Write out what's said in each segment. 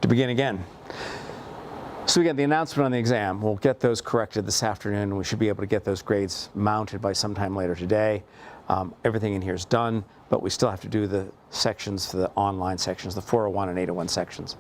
to begin again. So we got the announcement on the exam. We'll get those corrected this afternoon. We should be able to get those grades mounted by sometime later today. Everything in here is done, but we still have to do the sections for the online sections, the 401 and 801 sections.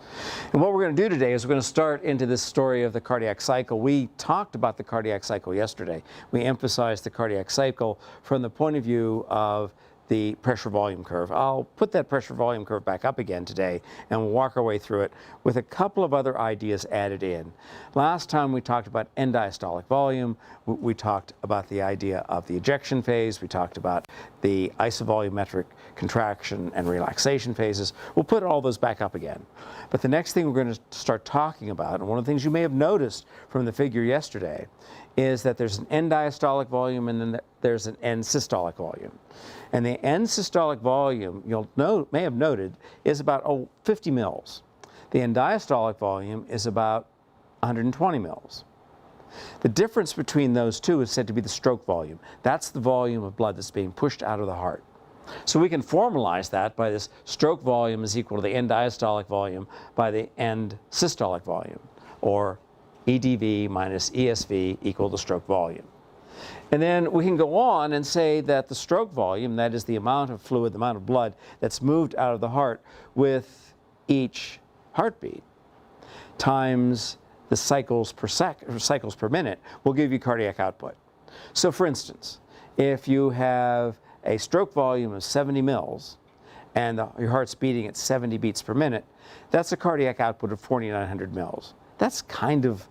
And what we're going to do today is we're going to start into this story of the cardiac cycle. We talked about the cardiac cycle yesterday. We emphasized the cardiac cycle from the point of view of the pressure volume curve. I'll put that pressure volume curve back up again today, and we'll walk our way through it with a couple of other ideas added in. Last time we talked about end diastolic volume. We talked about the idea of the ejection phase. We talked about the isovolumetric contraction and relaxation phases. We'll put all those back up again. But the next thing we're going to start talking about, and one of the things you may have noticed from the figure yesterday, is that there's an end diastolic volume and then there's an end systolic volume. And the end systolic volume, may have noted, is about 50 mils. The end diastolic volume is about 120 mils. The difference between those two is said to be the stroke volume. That's the volume of blood that's being pushed out of the heart. So we can formalize that by this: stroke volume is equal to the end diastolic volume by the end systolic volume, or EDV minus ESV equal to stroke volume. And then we can go on and say that the stroke volume, that is the amount of fluid, the amount of blood that's moved out of the heart with each heartbeat, times the cycles per minute, will give you cardiac output. So for instance, if you have a stroke volume of 70 mils and your heart's beating at 70 beats per minute, that's a cardiac output of 4,900 mils. That's kind of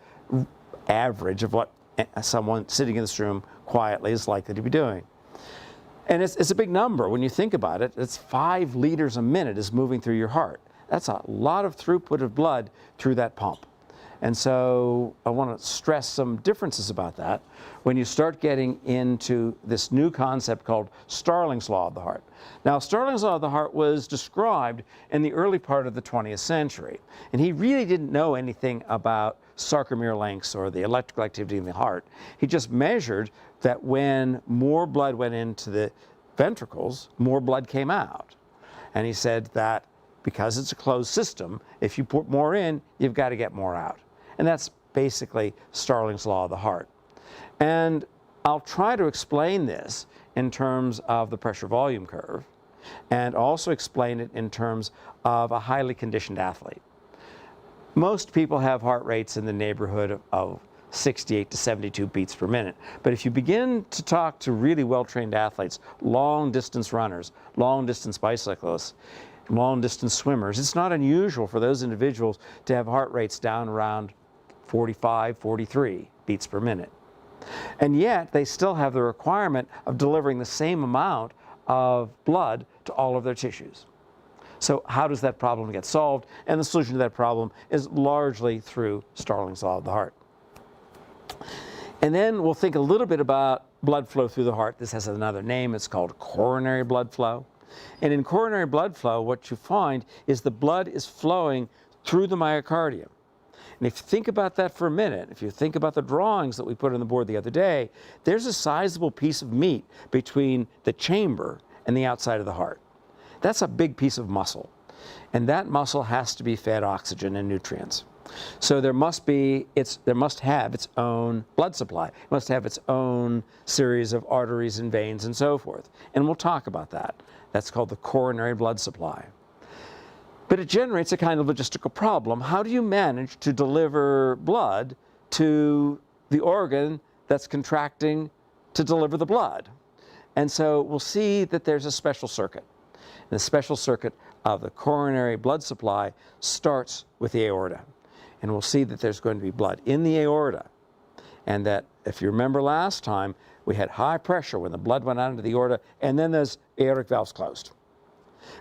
average of what someone sitting in this room quietly is likely to be doing. And it's a big number when you think about it. It's 5 liters a minute is moving through your heart. That's a lot of throughput of blood through that pump. And so I want to stress some differences about that when you start getting into this new concept called Starling's law of the heart. Now, Starling's law of the heart was described in the early part of the 20th century, and he really didn't know anything about sarcomere lengths or the electrical activity in the heart. He just measured that when more blood went into the ventricles, more blood came out. And he said that because it's a closed system, if you put more in, you've got to get more out. And that's basically Starling's law of the heart. And I'll try to explain this in terms of the pressure volume curve, and also explain it in terms of a highly conditioned athlete. Most people have heart rates in the neighborhood of 68 to 72 beats per minute. But if you begin to talk to really well-trained athletes, long-distance runners, long-distance bicyclists, long-distance swimmers, it's not unusual for those individuals to have heart rates down around 45, 43 beats per minute. And yet, they still have the requirement of delivering the same amount of blood to all of their tissues. So how does that problem get solved? And the solution to that problem is largely through Starling's law of the heart. And then we'll think a little bit about blood flow through the heart. This has another name. It's called coronary blood flow. And in coronary blood flow, what you find is the blood is flowing through the myocardium. And if you think about that for a minute, if you think about the drawings that we put on the board the other day, there's a sizable piece of meat between the chamber and the outside of the heart. That's a big piece of muscle. And that muscle has to be fed oxygen and nutrients. So there must have its own blood supply. It must have its own series of arteries and veins and so forth. And we'll talk about that. That's called the coronary blood supply. But it generates a kind of logistical problem. How do you manage to deliver blood to the organ that's contracting to deliver the blood? And so we'll see that there's a special circuit. And the special circuit of the coronary blood supply starts with the aorta. And we'll see that there's going to be blood in the aorta. And that, if you remember last time, we had high pressure when the blood went out into the aorta, and then those aortic valves closed.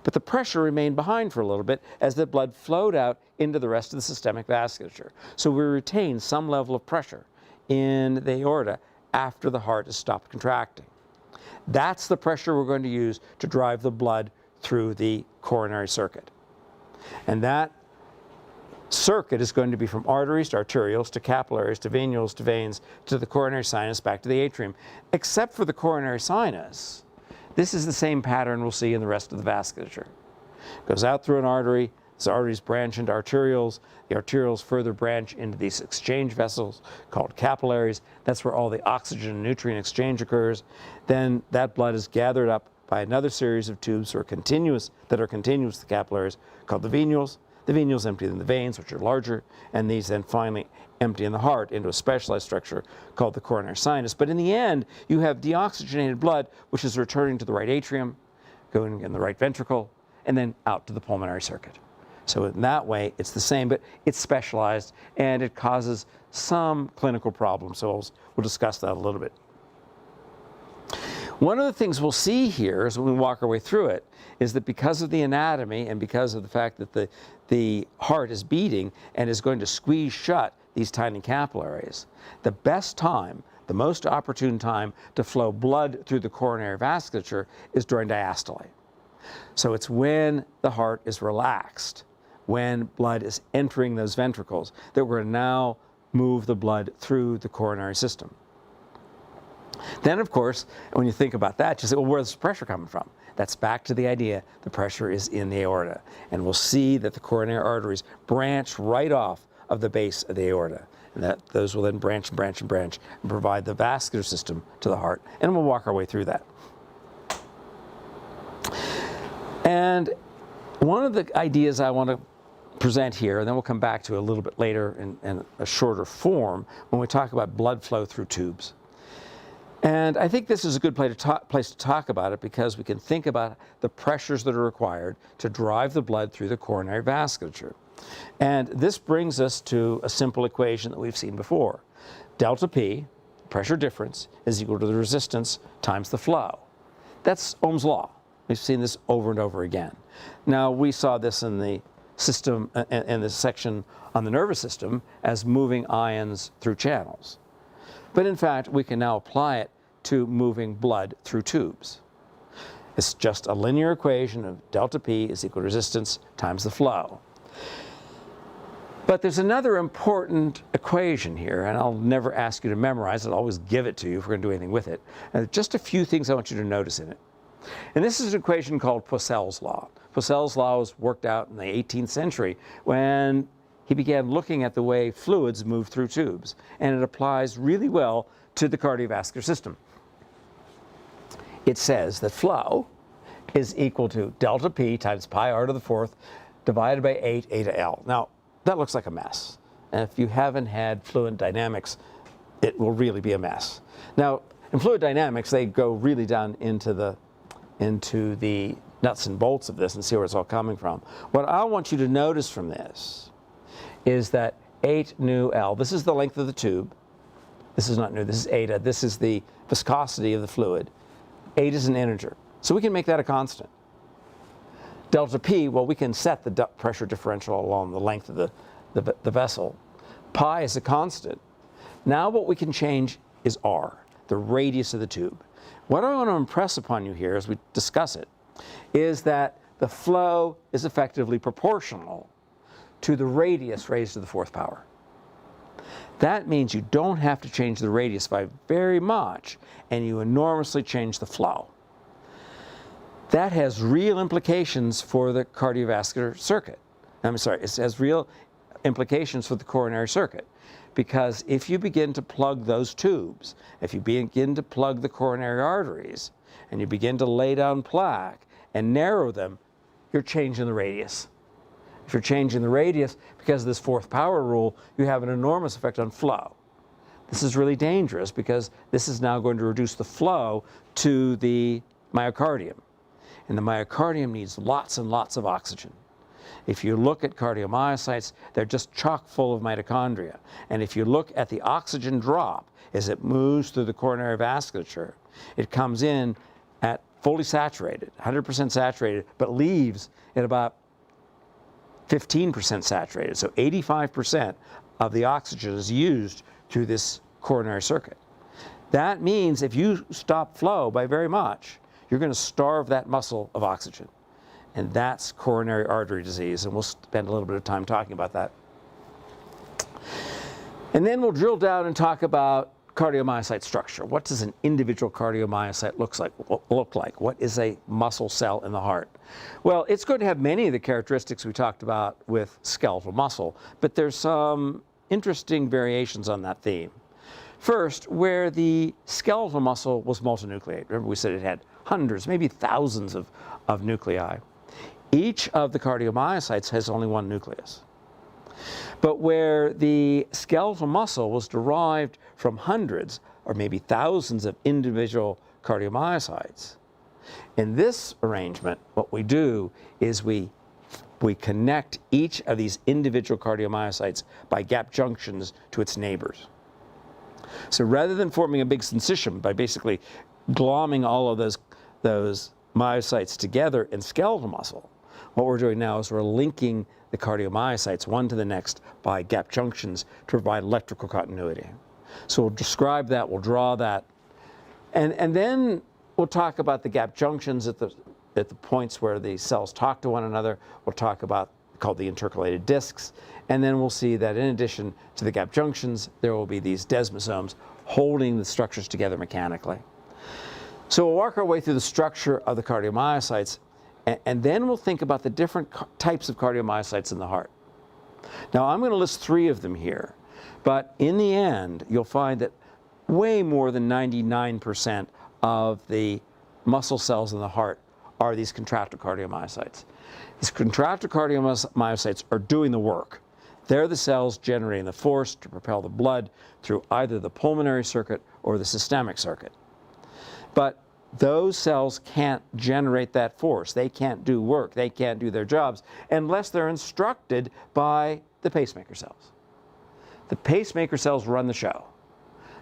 But the pressure remained behind for a little bit as the blood flowed out into the rest of the systemic vasculature. So we retain some level of pressure in the aorta after the heart has stopped contracting. That's the pressure we're going to use to drive the blood through the coronary circuit. And that circuit is going to be from arteries to arterioles to capillaries to venules to veins to the coronary sinus back to the atrium. Except for the coronary sinus, this is the same pattern we'll see in the rest of the vasculature. It goes out through an artery, These arteries branch into arterioles. The arterioles further branch into these exchange vessels called capillaries. That's where all the oxygen and nutrient exchange occurs. Then that blood is gathered up by another series of tubes that are continuous to the capillaries called the venules. The venules empty in the veins, which are larger, and these then finally empty in the heart into a specialized structure called the coronary sinus. But in the end, you have deoxygenated blood, which is returning to the right atrium, going in the right ventricle, and then out to the pulmonary circuit. So in that way, it's the same, but it's specialized, and it causes some clinical problems. So we'll discuss that a little bit. One of the things we'll see here as we walk our way through it is that because of the anatomy and because of the fact that the heart is beating and is going to squeeze shut these tiny capillaries, the best time, the most opportune time to flow blood through the coronary vasculature is during diastole. So it's when the heart is relaxed, when blood is entering those ventricles, that we're going to now move the blood through the coronary system. Then, of course, when you think about that, you say, well, where's the pressure coming from? That's back to the idea the pressure is in the aorta. And we'll see that the coronary arteries branch right off of the base of the aorta. And that those will then branch and branch and branch and provide the vascular system to the heart. And we'll walk our way through that. And one of the ideas I want to present here, and then we'll come back to a little bit later in a shorter form when we talk about blood flow through tubes. And I think this is a good place to talk about it because we can think about the pressures that are required to drive the blood through the coronary vasculature. And this brings us to a simple equation that we've seen before. Delta P, pressure difference, is equal to the resistance times the flow. That's Ohm's law. We've seen this over and over again. Now, we saw this in the system, in the section on the nervous system, as moving ions through channels. But in fact, we can now apply it to moving blood through tubes. It's just a linear equation of delta P is equal to resistance times the flow. But there's another important equation here, and I'll never ask you to memorize it. I'll always give it to you if we're going to do anything with it. And just a few things I want you to notice in it. And this is an equation called Poiseuille's law. Poiseuille's law was worked out in the 18th century when he began looking at the way fluids move through tubes. And it applies really well to the cardiovascular system. It says that flow is equal to delta P times pi r to the fourth divided by 8 eta L. Now, that looks like a mess. And if you haven't had fluid dynamics, it will really be a mess. Now, in fluid dynamics, they go really down into the nuts and bolts of this and see where it's all coming from. What I want you to notice from this is that 8 nu L, this is the length of the tube. This is not nu, this is eta. This is the viscosity of the fluid. 8 is an integer. So we can make that a constant. Delta P, well, we can set the pressure differential along the length of the vessel. Pi is a constant. Now what we can change is R, the radius of the tube. What I want to impress upon you here as we discuss it is that the flow is effectively proportional to the radius raised to the fourth power. That means you don't have to change the radius by very much, and you enormously change the flow. That has real implications for the cardiovascular circuit. It has real implications for the coronary circuit. Because if you begin to plug those tubes, if you begin to plug the coronary arteries, and you begin to lay down plaque and narrow them, you're changing the radius. If you're changing the radius because of this fourth power rule, you have an enormous effect on flow. This is really dangerous because this is now going to reduce the flow to the myocardium. And the myocardium needs lots and lots of oxygen. If you look at cardiomyocytes, they're just chock full of mitochondria. And if you look at the oxygen drop as it moves through the coronary vasculature, it comes in at fully saturated, 100% saturated, but leaves at about 15% saturated. So 85% of the oxygen is used through this coronary circuit. That means if you stop flow by very much, you're going to starve that muscle of oxygen. And that's coronary artery disease, and we'll spend a little bit of time talking about that. And then we'll drill down and talk about cardiomyocyte structure. What does an individual cardiomyocyte look like? What is a muscle cell in the heart? Well, it's going to have many of the characteristics we talked about with skeletal muscle, but there's some interesting variations on that theme. First, where the skeletal muscle was multinucleate. Remember we said it had hundreds, maybe thousands of nuclei. Each of the cardiomyocytes has only one nucleus. But where the skeletal muscle was derived from hundreds or maybe thousands of individual cardiomyocytes, in this arrangement, what we do is we connect each of these individual cardiomyocytes by gap junctions to its neighbors. So rather than forming a big syncytium by basically glomming all of those myocytes together in skeletal muscle, what we're doing now is we're linking the cardiomyocytes one to the next by gap junctions to provide electrical continuity. So we'll describe that, we'll draw that, and then we'll talk about the gap junctions at the points where the cells talk to one another. We'll talk about called the intercalated discs, and then we'll see that in addition to the gap junctions, there will be these desmosomes holding the structures together mechanically. So we'll work our way through the structure of the cardiomyocytes, and then we'll think about the different types of cardiomyocytes in the heart. Now, I'm going to list 3 of them here, but in the end, you'll find that way more than 99% of the muscle cells in the heart are these contractile cardiomyocytes. These contractile cardiomyocytes are doing the work. They're the cells generating the force to propel the blood through either the pulmonary circuit or the systemic circuit. But those cells can't generate that force. They can't do work. They can't do their jobs unless they're instructed by the pacemaker cells. The pacemaker cells run the show.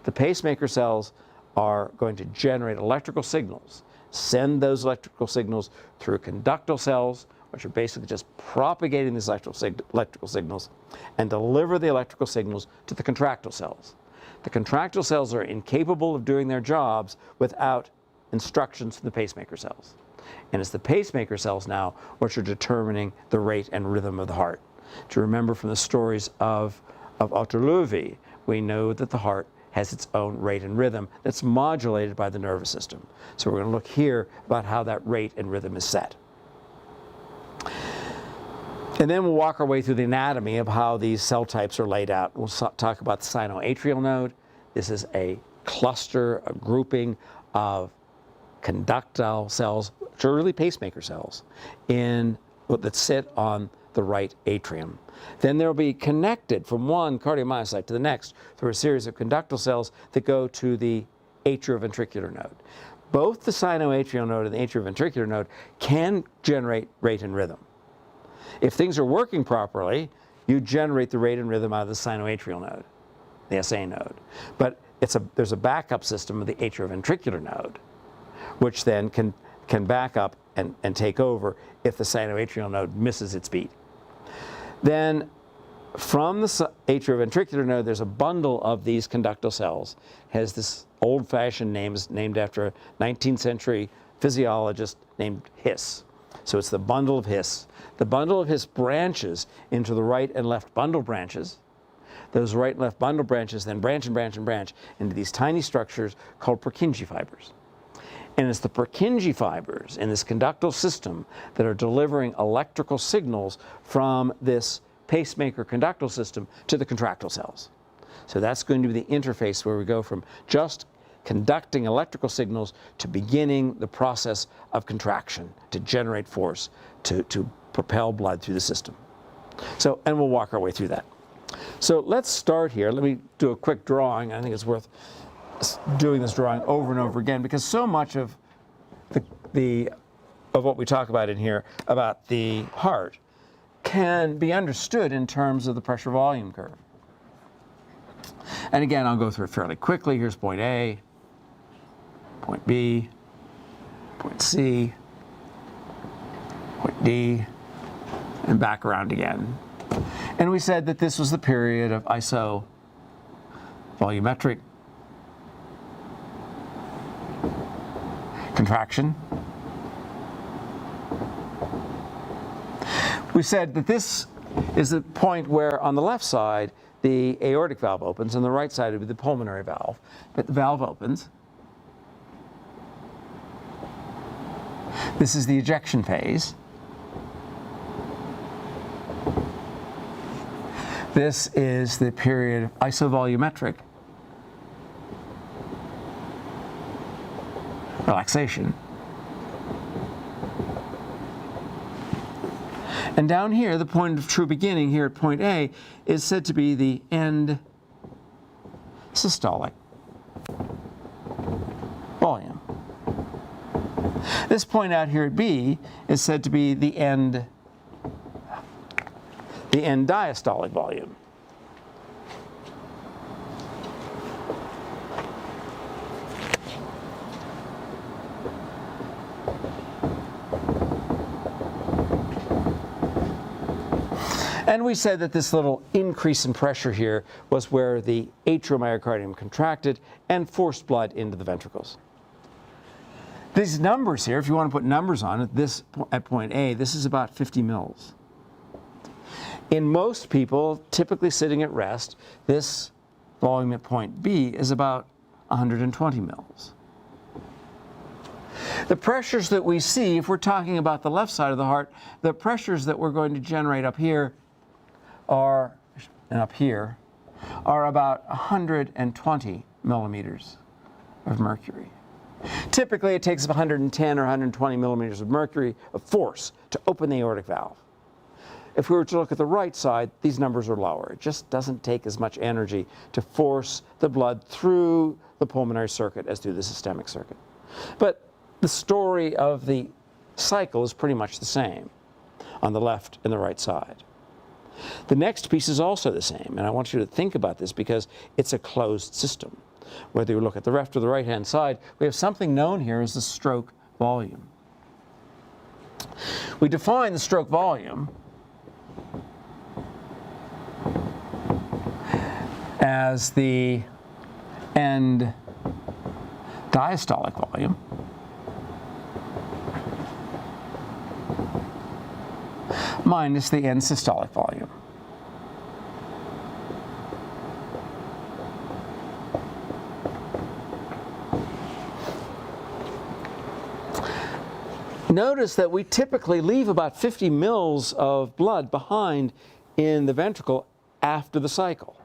The pacemaker cells are going to generate electrical signals, send those electrical signals through conductal cells, which are basically just propagating these electrical signals, and deliver the electrical signals to the contractile cells. The contractile cells are incapable of doing their jobs without instructions from the pacemaker cells. And it's the pacemaker cells now which are determining the rate and rhythm of the heart. To remember from the stories of Otto Loewi, we know that the heart has its own rate and rhythm that's modulated by the nervous system. So we're going to look here about how that rate and rhythm is set. And then we'll walk our way through the anatomy of how these cell types are laid out. We'll talk about the sinoatrial node. This is a cluster, a grouping of conductile cells, which are really pacemaker cells, that sit on the right atrium. Then they'll be connected from one cardiomyocyte to the next through a series of conductal cells that go to the atrioventricular node. Both the sinoatrial node and the atrioventricular node can generate rate and rhythm. If things are working properly, you generate the rate and rhythm out of the sinoatrial node, the SA node. But there's a backup system of the atrioventricular node, which then can back up and take over if the sinoatrial node misses its beat. Then from the atrioventricular node, there's a bundle of these conductal cells. It has this old-fashioned name, named after a 19th century physiologist named His. So it's the bundle of His. The bundle of His branches into the right and left bundle branches. Those right and left bundle branches then branch and branch and branch into these tiny structures called Purkinje fibers. And it's the Purkinje fibers in this conductal system that are delivering electrical signals from this pacemaker conductal system to the contractile cells. So that's going to be the interface where we go from just conducting electrical signals to beginning the process of contraction to generate force to propel blood through the system. So, and we'll walk our way through that. So let's start here. Let me do a quick drawing. I think it's worth doing this drawing over and over again because so much of what we talk about in here about the heart can be understood in terms of the pressure volume curve. And again, I'll go through it fairly quickly. Here's point A, point B, point C, point D, and back around again. And we said that this was the period of isovolumetric contraction. We said that this is the point where on the left side the aortic valve opens, and the right side would be the pulmonary valve. But the valve opens. This is the ejection phase. This is the period of isovolumetric relaxation. And down here, the point of true beginning here at point A is said to be the end systolic volume. This point out here at B is said to be the end diastolic volume. And we said that this little increase in pressure here was where the atriomyocardium contracted and forced blood into the ventricles. These numbers here, if you want to put numbers on it, this at point A, this is about 50 mils. In most people, typically sitting at rest, this volume at point B is about 120 mils. The pressures that we see, if we're talking about the left side of the heart, the pressures that we're going to generate up here are about 120 millimeters of mercury. Typically, it takes 110 or 120 millimeters of mercury of force to open the aortic valve. If we were to look at the right side, these numbers are lower. It just doesn't take as much energy to force the blood through the pulmonary circuit as through the systemic circuit. But the story of the cycle is pretty much the same on the left and the right side. The next piece is also the same, and I want you to think about this because it's a closed system. Whether you look at the left or the right-hand side, we have something known here as the stroke volume. We define the stroke volume as the end diastolic volume minus the end systolic volume. Notice that we typically leave about 50 mils of blood behind in the ventricle after the cycle.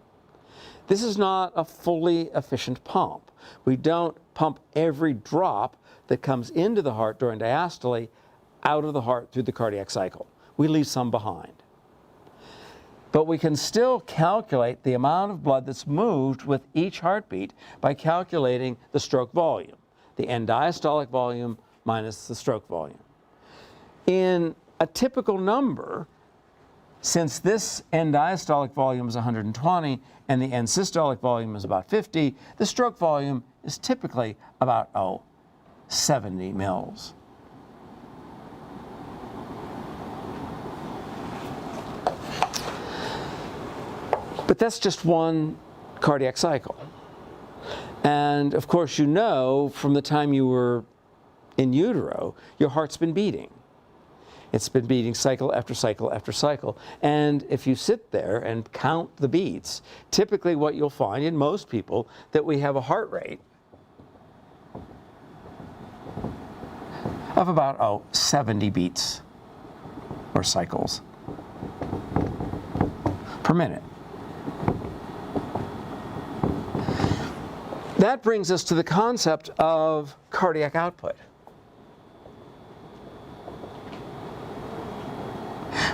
This is not a fully efficient pump. We don't pump every drop that comes into the heart during diastole out of the heart through the cardiac cycle. We leave some behind. But we can still calculate the amount of blood that's moved with each heartbeat by calculating the stroke volume, the end diastolic volume minus the stroke volume. In a typical number, since this end diastolic volume is 120 and the end systolic volume is about 50, the stroke volume is typically about 70 mils. But that's just one cardiac cycle. And of course, you know from the time you were in utero, your heart's been beating. It's been beating cycle after cycle after cycle. And if you sit there and count the beats, typically what you'll find in most people that we have a heart rate of about 70 beats or cycles per minute. That brings us to the concept of cardiac output.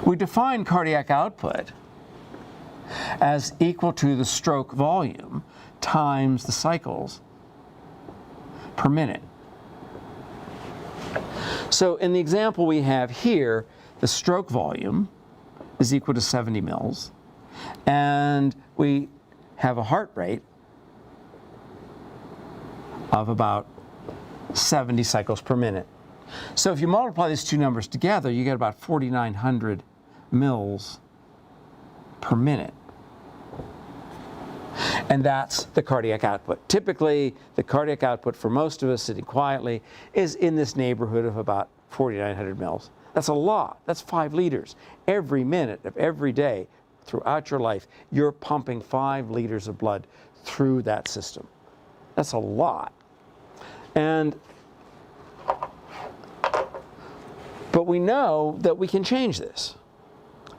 We define cardiac output as equal to the stroke volume times the cycles per minute. So in the example we have here, the stroke volume is equal to 70 mils, and we have a heart rate of about 70 cycles per minute. So if you multiply these two numbers together, you get about 4,900 mils per minute. And that's the cardiac output. Typically, the cardiac output for most of us sitting quietly is in this neighborhood of about 4,900 mils. That's a lot. That's 5 liters every minute of every day throughout your life, you're pumping 5 liters of blood through that system. That's a lot. But we know that we can change this.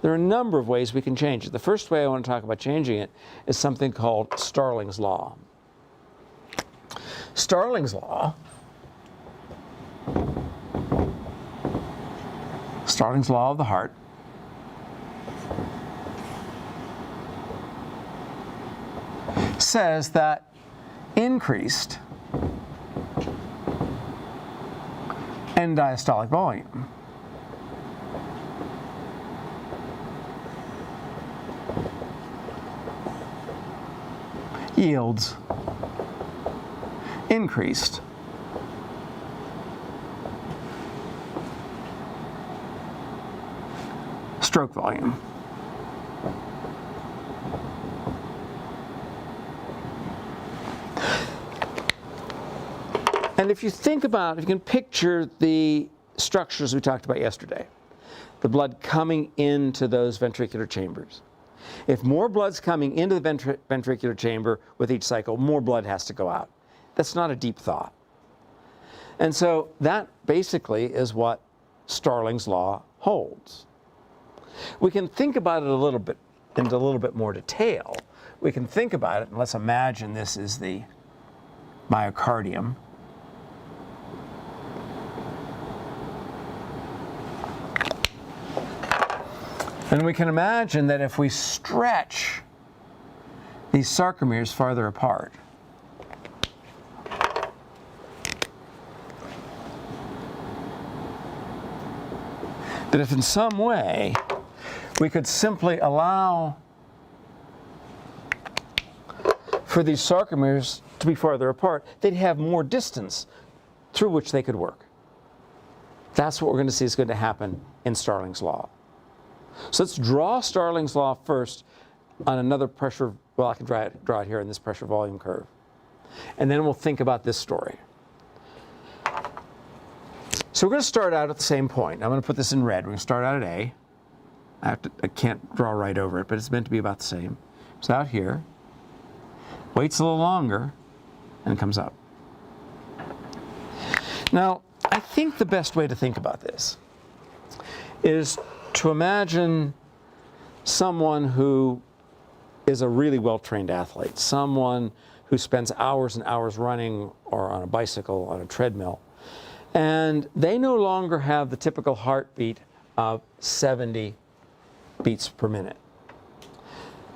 There are a number of ways we can change it. The first way I want to talk about changing it is something called Starling's law. Starling's law of the heart says that increased end diastolic volume yields increased stroke volume. And if you think about, if you can picture the structures we talked about yesterday, the blood coming into those ventricular chambers. If more blood's coming into the ventricular chamber with each cycle, more blood has to go out. That's not a deep thought. And so that basically is what Starling's law holds. We can think about it a little bit into a little bit more detail. We can think about it, and let's imagine this is the myocardium. And we can imagine that if we stretch these sarcomeres farther apart, that if in some way we could simply allow for these sarcomeres to be farther apart, they'd have more distance through which they could work. That's what we're going to see is going to happen in Starling's law. So let's draw Starling's law first on another pressure, well, I can draw it here in this pressure volume curve. And then we'll think about this story. So we're going to start out at the same point. I'm going to put this in red. We're going to start out at A. I can't draw right over it, but it's meant to be about the same. It's out here, waits a little longer, and comes up. Now, I think the best way to think about this is to imagine someone who is a really well-trained athlete, someone who spends hours and hours running or on a bicycle, on a treadmill, and they no longer have the typical heartbeat of 70 beats per minute.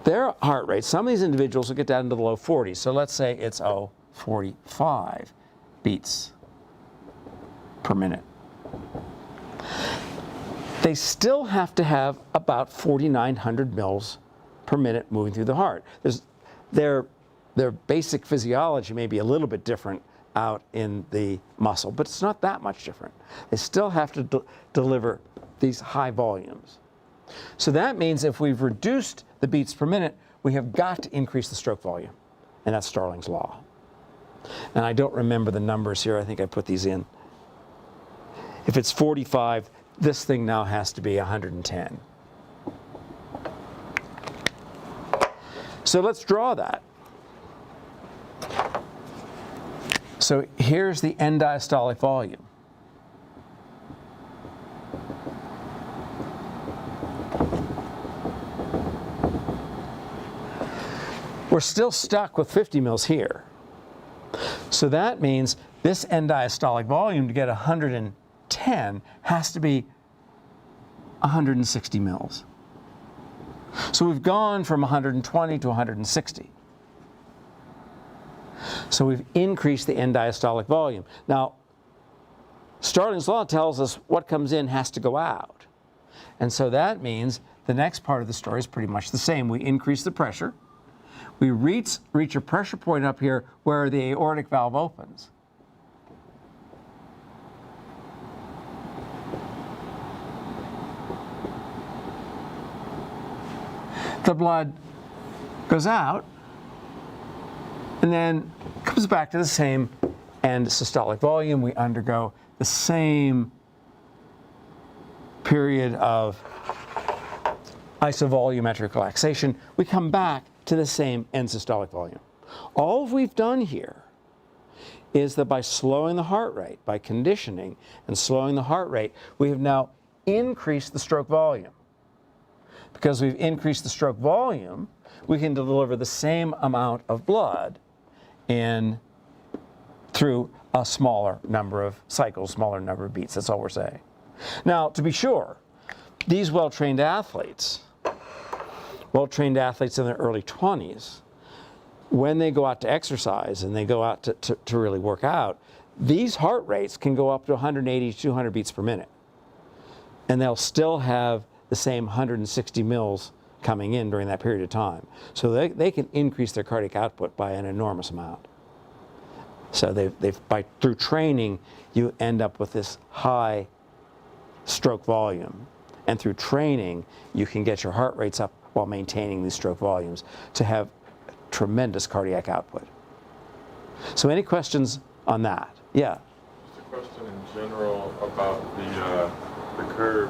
Their heart rate, some of these individuals will get down into the low 40s, so let's say it's 45 beats per minute. They still have to have about 4,900 mils per minute moving through the heart. Their basic physiology may be a little bit different out in the muscle, but it's not that much different. They still have to deliver these high volumes. So that means if we've reduced the beats per minute, we have got to increase the stroke volume, and that's Starling's law. And I don't remember the numbers here. I think I put these in. If it's 45, this thing now has to be 110. So let's draw that. So here's the end diastolic volume. We're still stuck with 50 mils here. So that means this end diastolic volume to get 110 has to be 160 mils. So we've gone from 120 to 160. So we've increased the end diastolic volume. Now, Starling's law tells us what comes in has to go out. And so that means the next part of the story is pretty much the same. We increase the pressure. We reach a pressure point up here where the aortic valve opens. The blood goes out and then comes back to the same end systolic volume. We undergo the same period of isovolumetric relaxation, we come back to the same end systolic volume. All we've done here is that by slowing the heart rate, by conditioning and slowing the heart rate, we have now increased the stroke volume. Because we've increased the stroke volume, we can deliver the same amount of blood through a smaller number of cycles, smaller number of beats. That's all we're saying. Now, to be sure, these well-trained athletes in their early 20s, when they go out to exercise and they go out to really work out, these heart rates can go up to 180 to 200 beats per minute. And they'll still have the same 160 mils coming in during that period of time. So they can increase their cardiac output by an enormous amount. So through training, you end up with this high stroke volume. And through training, you can get your heart rates up while maintaining these stroke volumes to have tremendous cardiac output. So any questions on that? Yeah? Just a question in general about the curve.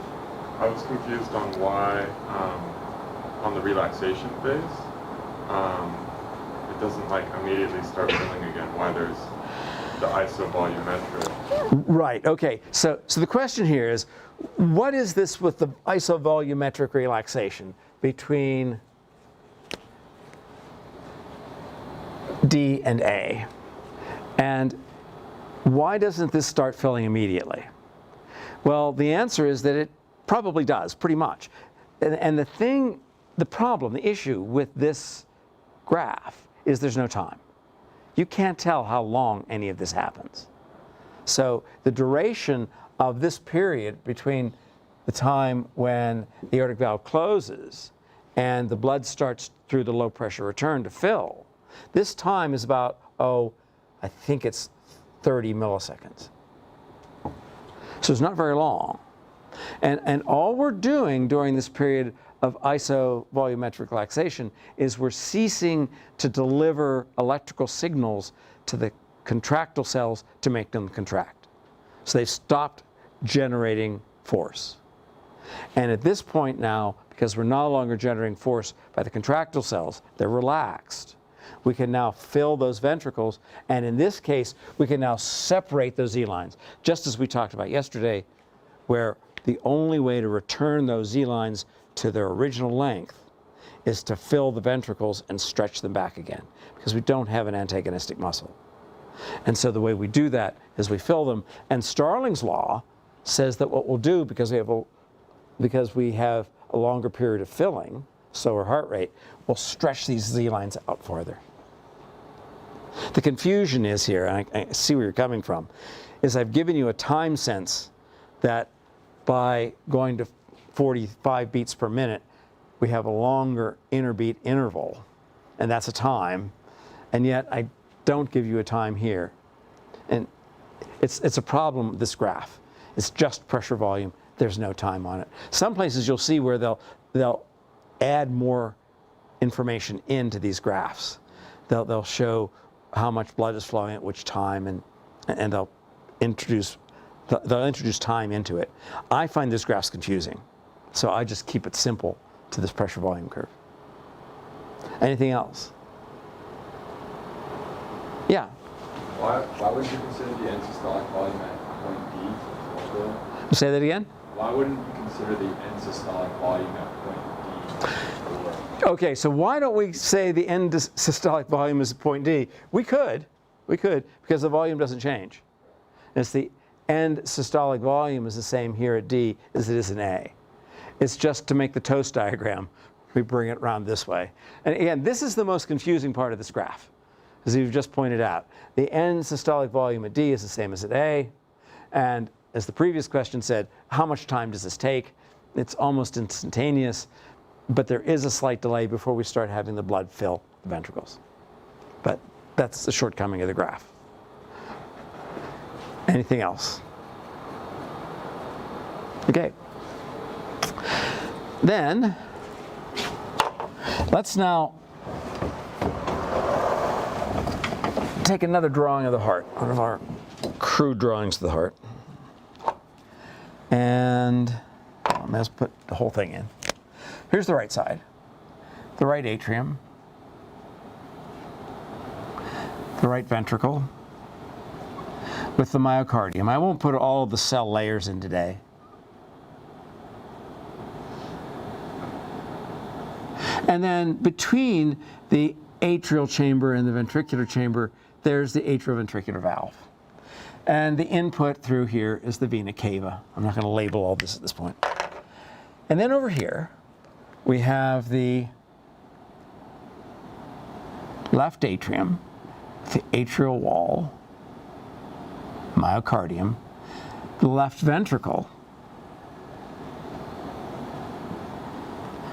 I was confused on why, on the relaxation phase, it doesn't like immediately start filling again, why there's the isovolumetric. Right, okay. So the question here is, what is this with the isovolumetric relaxation between D and A? And why doesn't this start filling immediately? Well, the answer is that it probably does, pretty much. And the problem, the issue with this graph is there's no time. You can't tell how long any of this happens. So the duration of this period between the time when the aortic valve closes and the blood starts through the low pressure return to fill, this time is about, I think it's 30 milliseconds. So it's not very long. And all we're doing during this period of isovolumetric relaxation is we're ceasing to deliver electrical signals to the contractile cells to make them contract. So they've stopped generating force. And at this point now, because we're no longer generating force by the contractile cells, they're relaxed. We can now fill those ventricles, and in this case, we can now separate those Z-lines, just as we talked about yesterday, where the only way to return those Z-lines to their original length is to fill the ventricles and stretch them back again, because we don't have an antagonistic muscle. And so the way we do that is we fill them, and Starling's law says that what we'll do, because we have a longer period of filling, slower heart rate, we'll stretch these Z-lines out farther. The confusion is here, and I see where you're coming from, is I've given you a time sense that by going to 45 beats per minute, we have a longer interbeat interval, and that's a time, and yet I don't give you a time here. And it's a problem with this graph. It's just pressure volume. There's no time on it. Some places you'll see where they'll add more information into these graphs. They'll show how much blood is flowing at which time, and they'll introduce time into it. I find this graphs confusing, so I just keep it simple to this pressure volume curve. Anything else? Yeah? Why would you consider the end systolic volume at point D? Say that again? Why wouldn't you consider the end systolic volume at point D? Okay, so why don't we say the end systolic volume is at point D? We could, because the volume doesn't change. It's the end systolic volume is the same here at D as it is in A. It's just to make the toast diagram, we bring it around this way. And again, this is the most confusing part of this graph, as you've just pointed out. The end systolic volume at D is the same as at A, and as the previous question said, how much time does this take? It's almost instantaneous, but there is a slight delay before we start having the blood fill the ventricles. But that's the shortcoming of the graph. Anything else? Okay. Then, let's now take another drawing of the heart, one of our crude drawings of the heart. And let's put the whole thing in. here's the right side, the right atrium, the right ventricle, with the myocardium. I won't put all of the cell layers in today. And then between the atrial chamber and the ventricular chamber, there's the atrioventricular valve. And the input through here is the vena cava. I'm not going to label all this at this point. And then over here, we have the left atrium, the atrial wall, myocardium, the left ventricle,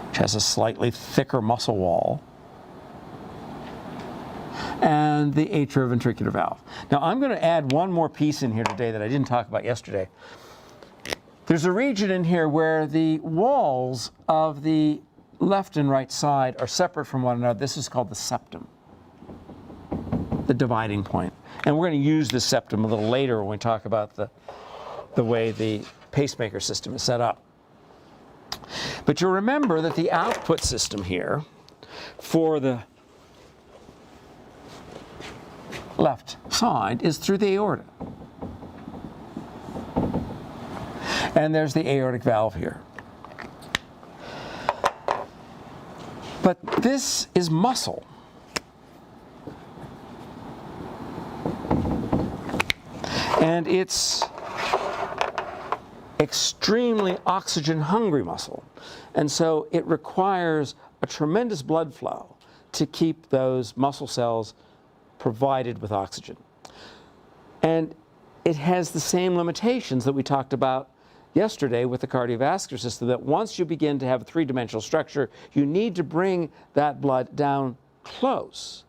which has a slightly thicker muscle wall, and the atrioventricular valve. Now I'm going to add one more piece in here today that I didn't talk about yesterday. There's a region in here where the walls of the left and right side are separate from one another. This is called the septum, the dividing point. And we're going to use this septum a little later when we talk about the way the pacemaker system is set up. But you'll remember that the output system here for the left side is through the aorta. And there's the aortic valve here. But this is muscle. And it's extremely oxygen-hungry muscle. And so it requires a tremendous blood flow to keep those muscle cells provided with oxygen. And it has the same limitations that we talked about yesterday with the cardiovascular system, that once you begin to have a three-dimensional structure, you need to bring that blood down close,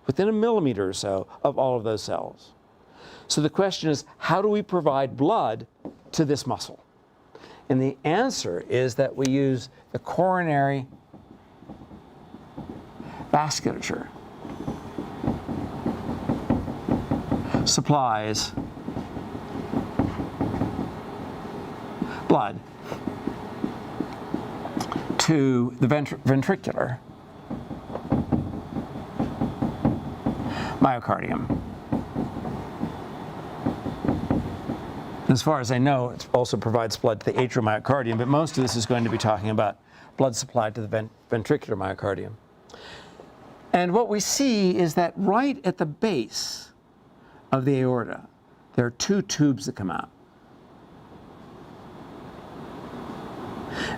within a millimeter or so of all of those cells. So the question is, how do we provide blood to this muscle? And the answer is that we use the coronary vasculature. Supplies blood to the ventricular myocardium. As far as I know, it also provides blood to the atrial myocardium, but most of this is going to be talking about blood supply to the ventricular myocardium. And what we see is that right at the base of the aorta, there are two tubes that come out.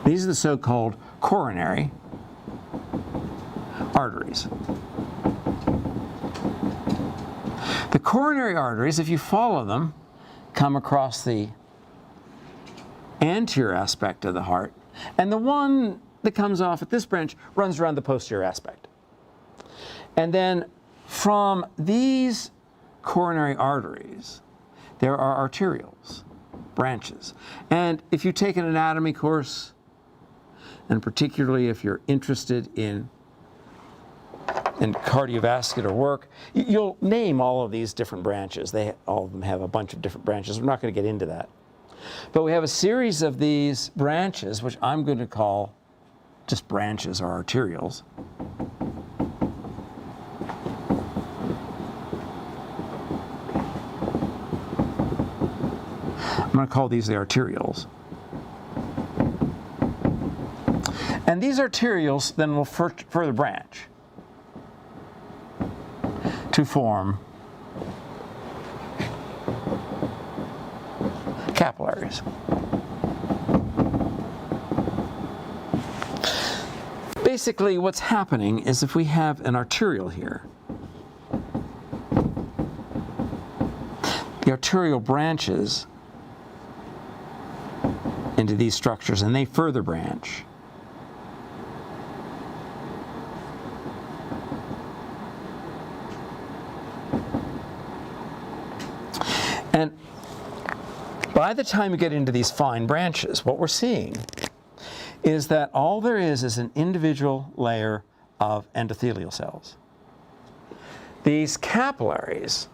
These are the so-called coronary arteries. The coronary arteries, if you follow them, come across the anterior aspect of the heart, and the one that comes off at this branch runs around the posterior aspect. And then from these coronary arteries, there are arterioles, branches. And if you take an anatomy course, and particularly if you're interested in cardiovascular work, you'll name all of these different branches. All of them have a bunch of different branches. We're not going to get into that. But we have a series of these branches, which I'm going to call just branches or arterioles. I'm going to call these the arterioles. And these arterioles then will further branch to form capillaries. Basically, what's happening is if we have an arteriole here, the arterial branches into these structures, and they further branch. And by the time you get into these fine branches, what we're seeing is that all there is an individual layer of endothelial cells. These capillaries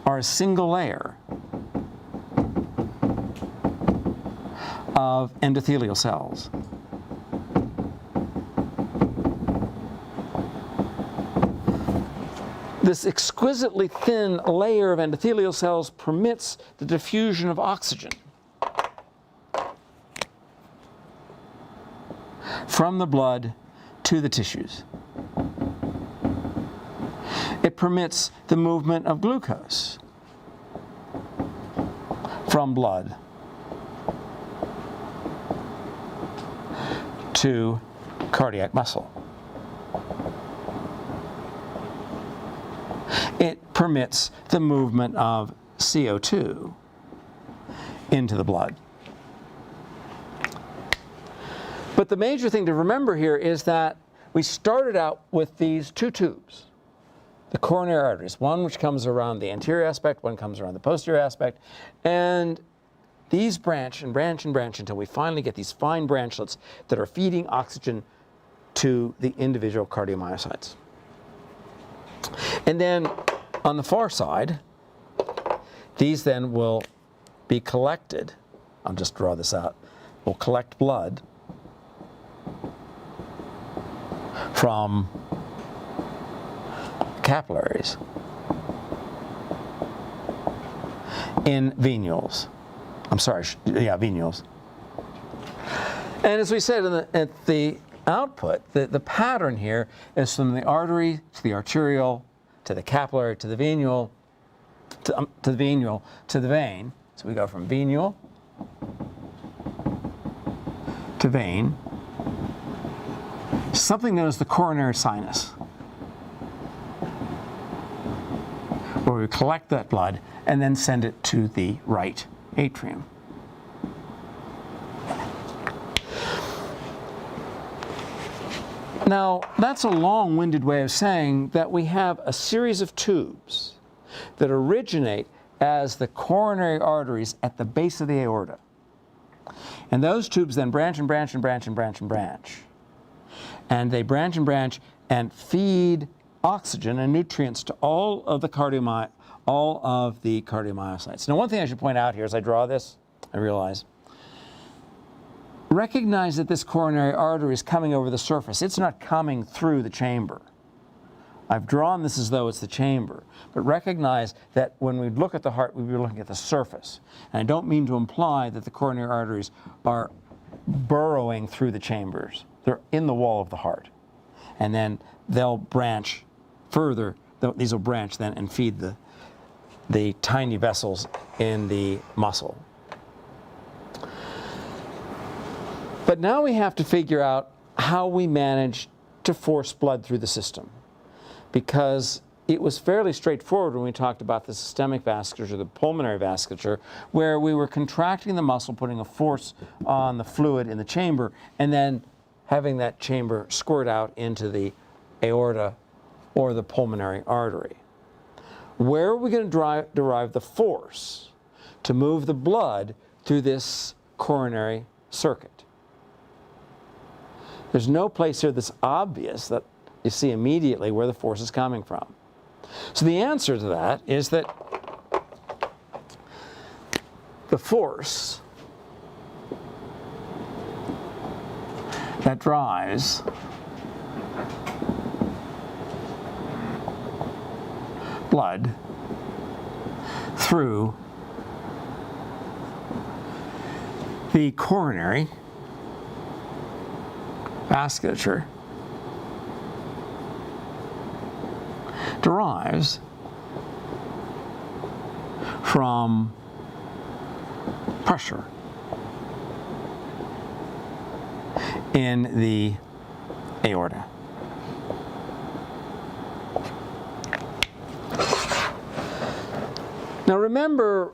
are a single layer of endothelial cells. This exquisitely thin layer of endothelial cells permits the diffusion of oxygen from the blood to the tissues. It permits the movement of glucose from blood to cardiac muscle. It permits the movement of CO2 into the blood. But the major thing to remember here is that we started out with these two tubes, the coronary arteries, one which comes around the anterior aspect, one comes around the posterior aspect, and these branch and branch and branch until we finally get these fine branchlets that are feeding oxygen to the individual cardiomyocytes. And then on the far side, these then will be collected. I'll just draw this out. We'll collect blood from capillaries in venules. I'm sorry, venules. And as we said at the output, the pattern here is from the artery to the arterial, to the capillary, to the venule, to the venule, to the vein. So we go from venule to vein, something known as the coronary sinus, where we collect that blood and then send it to the right atrium. Now, that's a long-winded way of saying that we have a series of tubes that originate as the coronary arteries at the base of the aorta. And those tubes then branch and branch and branch and branch and branch. And they branch and branch and feed oxygen and nutrients to all of the cardiomyocytes. Now, one thing I should point out here as I draw this, I realize, recognize that this coronary artery is coming over the surface. It's not coming through the chamber. I've drawn this as though it's the chamber, but recognize that when we look at the heart, we'll be looking at the surface. And I don't mean to imply that the coronary arteries are burrowing through the chambers. They're in the wall of the heart. And then they'll branch further. These will branch then and feed the tiny vessels in the muscle. But now we have to figure out how we manage to force blood through the system, because it was fairly straightforward when we talked about the systemic vasculature, the pulmonary vasculature, where we were contracting the muscle, putting a force on the fluid in the chamber, and then having that chamber squirt out into the aorta or the pulmonary artery. Where are we going to derive the force to move the blood through this coronary circuit? There's no place here that's obvious that you see immediately where the force is coming from. So the answer to that is that the force that drives blood through the coronary vasculature derives from pressure in the aorta. Now remember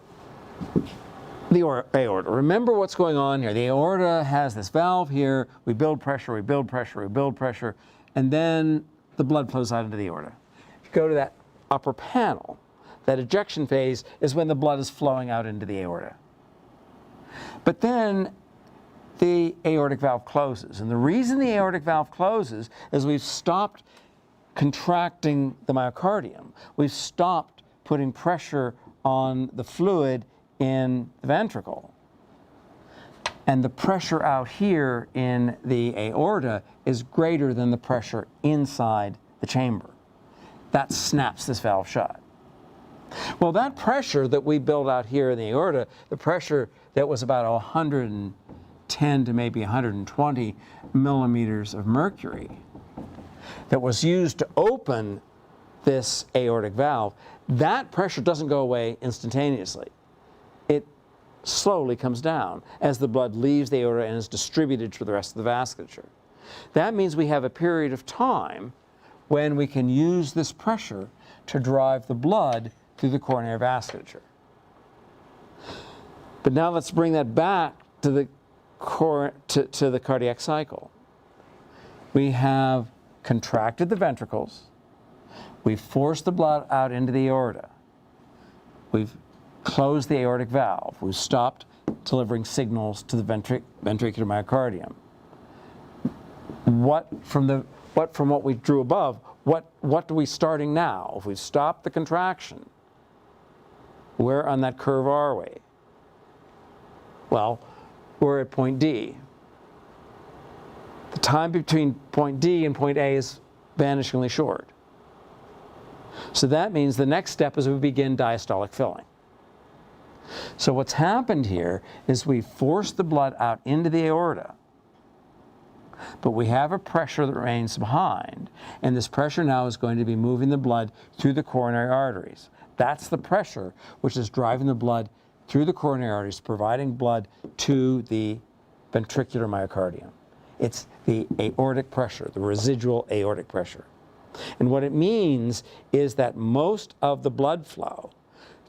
the aorta. Remember what's going on here. The aorta has this valve here. We build pressure, we build pressure, we build pressure, and then the blood flows out into the aorta. If you go to that upper panel, that ejection phase is when the blood is flowing out into the aorta. But then the aortic valve closes. And the reason the aortic valve closes is we've stopped contracting the myocardium. We've stopped putting pressure on the fluid in the ventricle. And the pressure out here in the aorta is greater than the pressure inside the chamber. that snaps this valve shut. Well, that pressure that we build out here in the aorta, the pressure that was about 110 to maybe 120 millimeters of mercury, that was used to open this aortic valve, that pressure doesn't go away instantaneously. It slowly comes down as the blood leaves the aorta and is distributed to the rest of the vasculature. That means we have a period of time when we can use this pressure to drive the blood through the coronary vasculature. But now let's bring that back to the cardiac cycle. We have contracted the ventricles. We've forced the blood out into the aorta. We've closed the aortic valve. We've stopped delivering signals to the ventricular myocardium. From what we drew above, what are we starting now? If we've stopped the contraction, where on that curve are we? Well, we're at point D. The time between point D and point A is vanishingly short. So that means the next step is we begin diastolic filling. So what's happened here is we forced the blood out into the aorta, but we have a pressure that remains behind, and this pressure now is going to be moving the blood through the coronary arteries. That's the pressure which is driving the blood through the coronary arteries, providing blood to the ventricular myocardium. It's the aortic pressure, the residual aortic pressure. And what it means is that most of the blood flow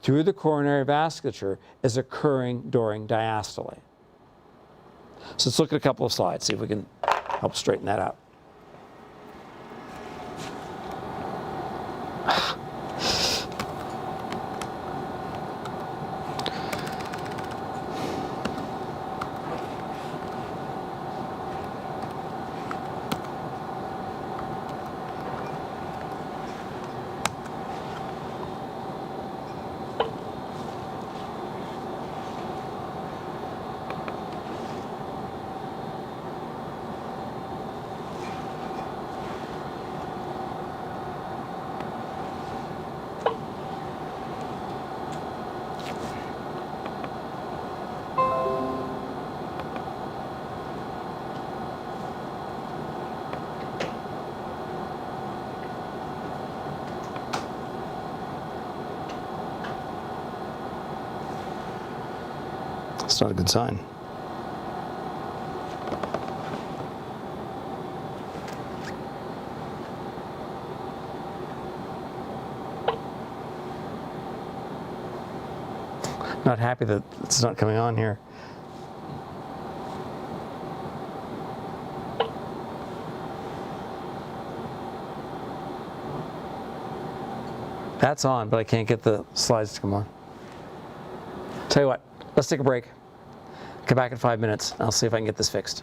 through the coronary vasculature is occurring during diastole. So let's look at a couple of slides, see if we can help straighten that out. It's not a good sign. Not happy that it's not coming on here. That's on, but I can't get the slides to come on. Tell you what, let's take a break. Come back in 5 minutes. I'll see if I can get this fixed.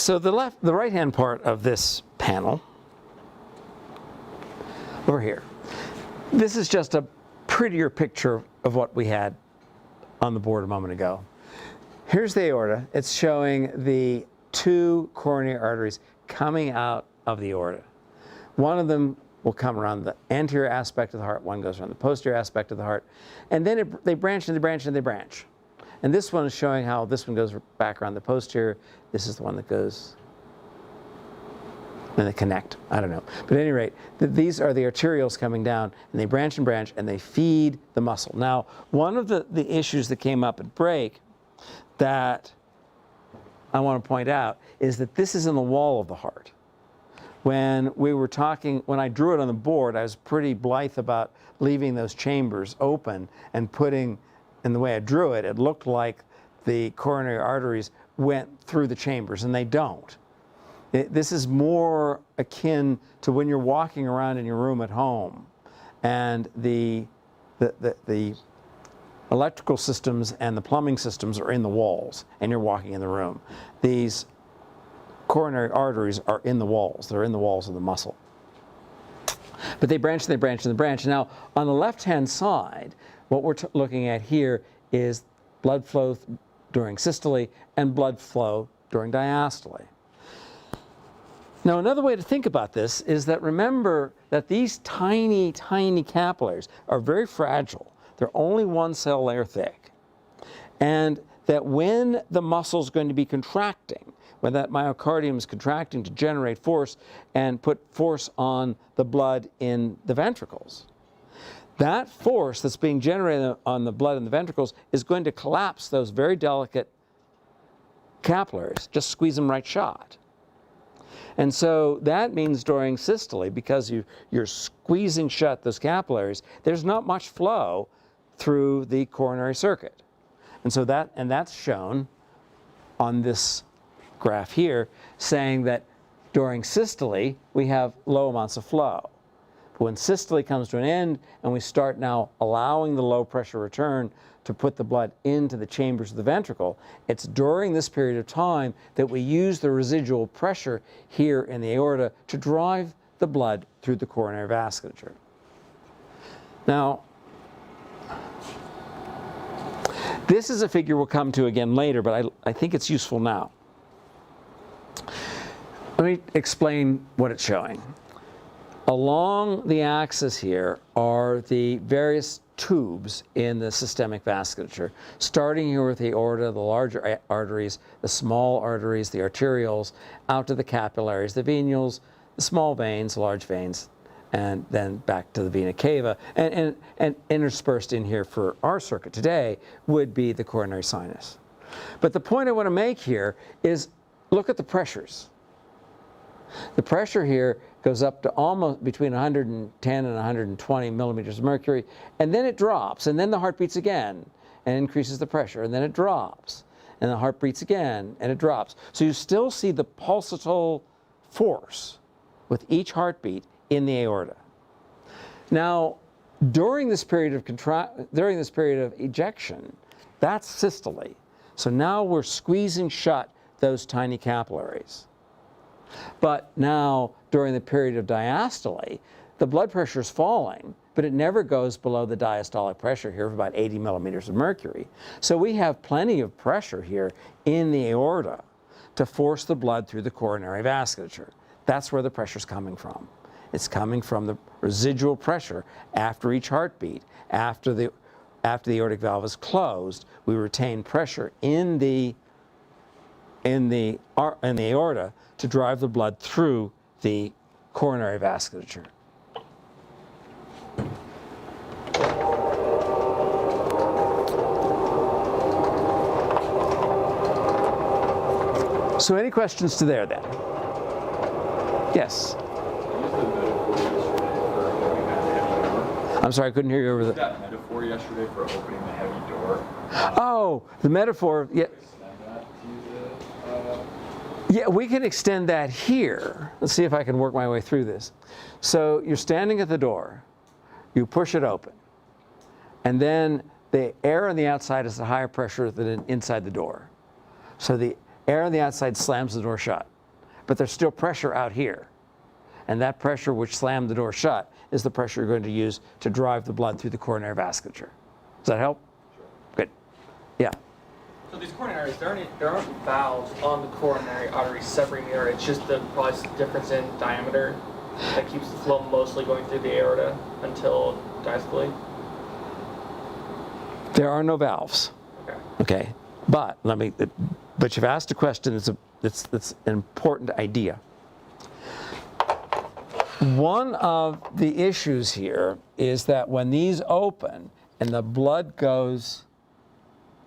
So the right-hand part of this panel, over here, this is just a prettier picture of what we had on the board a moment ago. Here's the aorta. It's showing the two coronary arteries coming out of the aorta. One of them will come around the anterior aspect of the heart, one goes around the posterior aspect of the heart, and then they branch and they branch and they branch. And this one is showing how this one goes back around the posterior. This is the one that goes, and they connect. I don't know. But at any rate, these are the arterioles coming down, and they branch and they feed the muscle. Now, one of the issues that came up at break that I want to point out is that this is in the wall of the heart. When we were talking, when I drew it on the board, I was pretty blithe about leaving those chambers open and putting, in the way I drew it, it looked like the coronary arteries went through the chambers, and they don't. This is more akin to when you're walking around in your room at home, and the electrical systems and the plumbing systems are in the walls, and you're walking in the room. These coronary arteries are in the walls. They're in the walls of the muscle. But they branch and they branch and they branch. Now, on the left-hand side, what we're looking at here is blood flow during systole and blood flow during diastole. Now, another way to think about this is that remember that these tiny, tiny capillaries are very fragile. They're only one cell layer thick. And that when the muscle is going to be contracting, when that myocardium is contracting to generate force and put force on the blood in the ventricles, that force that's being generated on the blood in the ventricles is going to collapse those very delicate capillaries, just squeeze them right shut. And so that means during systole, because you're squeezing shut those capillaries, there's not much flow through the coronary circuit. And so that's shown on this graph here, saying that during systole, we have low amounts of flow. But when systole comes to an end and we start now allowing the low pressure return to put the blood into the chambers of the ventricle, it's during this period of time that we use the residual pressure here in the aorta to drive the blood through the coronary vasculature. Now, this is a figure we'll come to again later, but I think it's useful now. Let me explain what it's showing. Along the axis here are the various tubes in the systemic vasculature, starting here with the aorta, the larger arteries, the small arteries, the arterioles, out to the capillaries, the venules, the small veins, large veins, and then back to the vena cava. And interspersed in here for our circuit today would be the coronary sinus. But the point I want to make here is look at the pressures. The pressure here goes up to almost between 110 and 120 millimeters of mercury, and then it drops, and then the heart beats again and increases the pressure, and then it drops, and the heart beats again, and it drops. So you still see the pulsatile force with each heartbeat in the aorta. Now, during this period of ejection, that's systole. So now we're squeezing shut those tiny capillaries. But now, during the period of diastole, the blood pressure is falling, but it never goes below the diastolic pressure here of about 80 millimeters of mercury. So we have plenty of pressure here in the aorta to force the blood through the coronary vasculature. That's where the pressure is coming from. It's coming from the residual pressure after each heartbeat. After the aortic valve is closed, we retain pressure in the aorta to drive the blood through the coronary vasculature. So any questions to there then? Yes? I'm sorry, I couldn't hear you over the... that metaphor yesterday for opening the heavy door. Oh, the metaphor, yeah. Yeah, we can extend that here. Let's see if I can work my way through this. So you're standing at the door, you push it open, and then the air on the outside is at higher pressure than inside the door. So the air on the outside slams the door shut. but there's still pressure out here. And that pressure which slammed the door shut is the pressure you're going to use to drive the blood through the coronary vasculature. Does that help? Sure. Good. Yeah. So these coronaries, there aren't valves on the coronary artery separating the aorta. It's just probably difference in diameter that keeps the flow mostly going through the aorta until diastole. There are no valves. Okay. Okay. But you've asked a question that's an important idea. One of the issues here is that when these open and the blood goes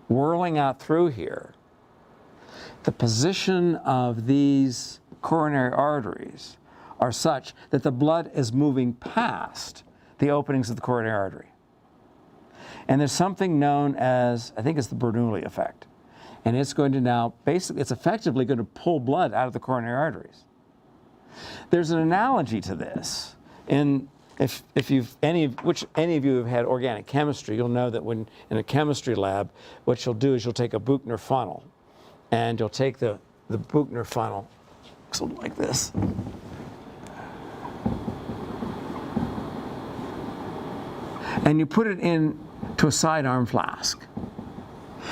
whirling out through here, the position of these coronary arteries are such that the blood is moving past the openings of the coronary artery. And there's something known as, I think it's the Bernoulli effect. And it's going to now, basically, it's effectively going to pull blood out of the coronary arteries. There's an analogy to this. If any of you have had organic chemistry, you'll know that when in a chemistry lab, what you'll do is you'll take a Buchner funnel, and you'll take the Buchner funnel, something like this. And you put it into a sidearm flask.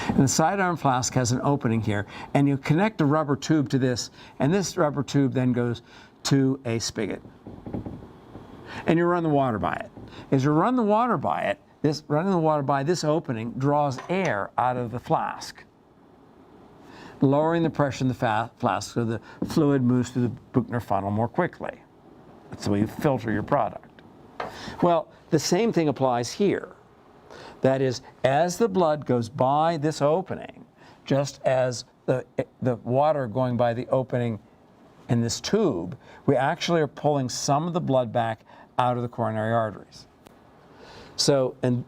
And the sidearm flask has an opening here, and you connect a rubber tube to this, and this rubber tube then goes to a spigot. And you run the water by it. As you run the water by it, running the water by this opening draws air out of the flask, lowering the pressure in the flask so the fluid moves through the Buchner funnel more quickly. That's the way you filter your product. Well, the same thing applies here. That is, as the blood goes by this opening, just as the water going by the opening in this tube, we actually are pulling some of the blood back out of the coronary arteries. So, and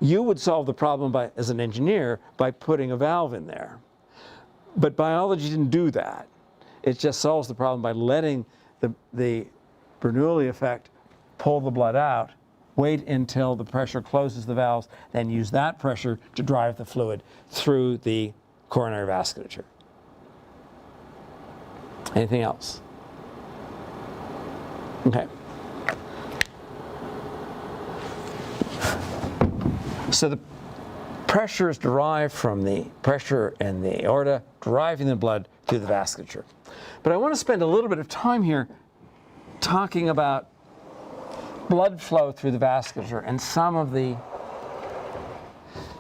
you would solve the problem as an engineer by putting a valve in there. But biology didn't do that. It just solves the problem by letting the Bernoulli effect pull the blood out, wait until the pressure closes the valves, then use that pressure to drive the fluid through the coronary vasculature. Anything else? Okay. So the pressure is derived from the pressure in the aorta, driving the blood through the vasculature. But I want to spend a little bit of time here talking about blood flow through the vasculature and some of the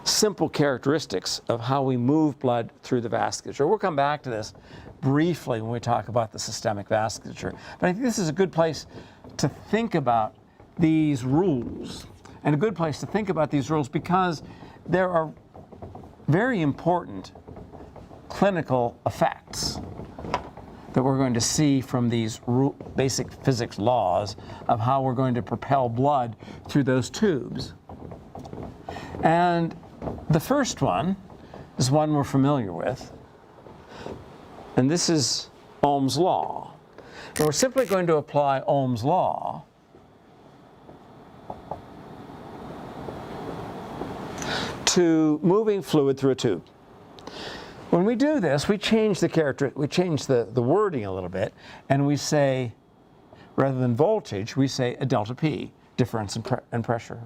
simple characteristics of how we move blood through the vasculature. We'll come back to this briefly when we talk about the systemic vasculature. But I think this is a good place to think about these rules, and a good place to think about these rules because there are very important clinical effects that we're going to see from these basic physics laws of how we're going to propel blood through those tubes. And the first one is one we're familiar with, and this is Ohm's law. And we're simply going to apply Ohm's law to moving fluid through a tube. When we do this, we change the wording a little bit, and we say, rather than voltage, we say a delta P, difference in pressure,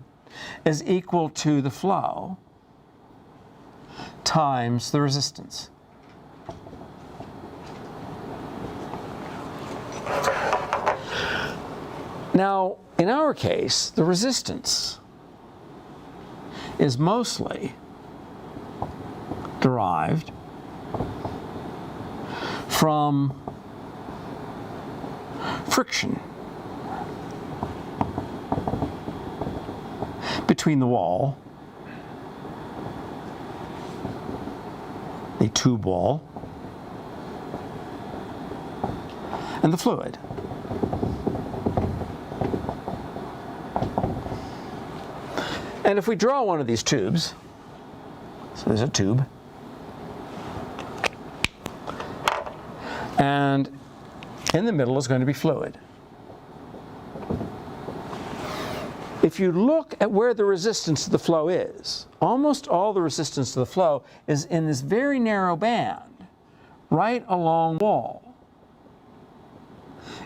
is equal to the flow times the resistance. Now, in our case, the resistance is mostly derived from friction between the wall, the tube wall, and the fluid. And if we draw one of these tubes, so there's a tube, and in the middle is going to be fluid. If you look at where the resistance to the flow is, almost all the resistance to the flow is in this very narrow band, right along the wall.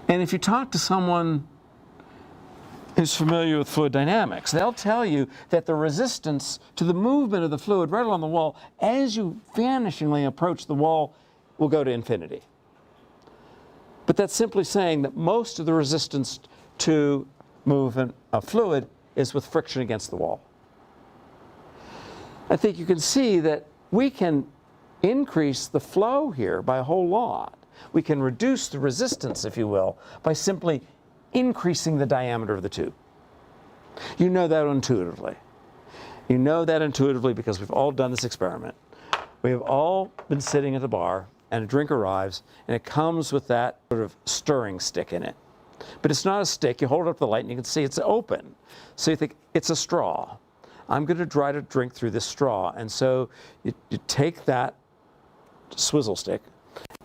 And if you talk to someone who's familiar with fluid dynamics, they'll tell you that the resistance to the movement of the fluid right along the wall as you vanishingly approach the wall will go to infinity. But that's simply saying that most of the resistance to movement of fluid is with friction against the wall. I think you can see that we can increase the flow here by a whole lot. We can reduce the resistance, if you will, by simply increasing the diameter of the tube. You know that intuitively. You know that intuitively because we've all done this experiment. We have all been sitting at the bar and a drink arrives and it comes with that sort of stirring stick in it. But it's not a stick. You hold it up to the light and you can see it's open. So you think it's a straw. I'm going to try to drink through this straw. And so you take that swizzle stick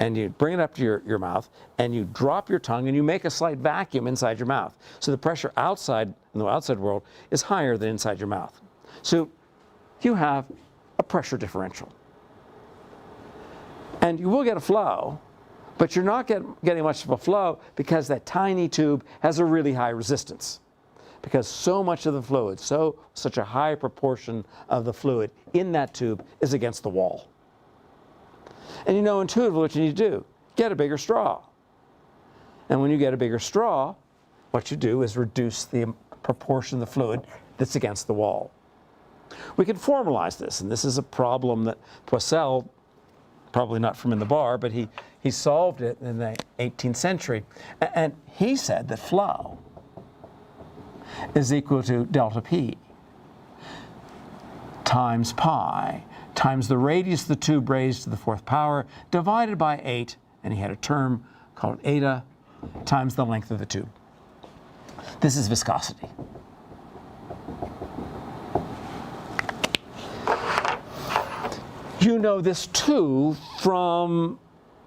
and you bring it up to your mouth and you drop your tongue and you make a slight vacuum inside your mouth. So the pressure outside in the outside world is higher than inside your mouth. So you have a pressure differential. And you will get a flow, but you're not getting much of a flow because that tiny tube has a really high resistance. Because so much of the fluid, such a high proportion of the fluid in that tube is against the wall. And you know intuitively what you need to do. Get a bigger straw. And when you get a bigger straw, what you do is reduce the proportion of the fluid that's against the wall. We can formalize this, and this is a problem that Poiseuille, probably not from in the bar, but he solved it in the 18th century. And he said that flow is equal to delta P times pi times the radius of the tube raised to the fourth power divided by 8, and he had a term called eta, times the length of the tube. This is viscosity. You know this too from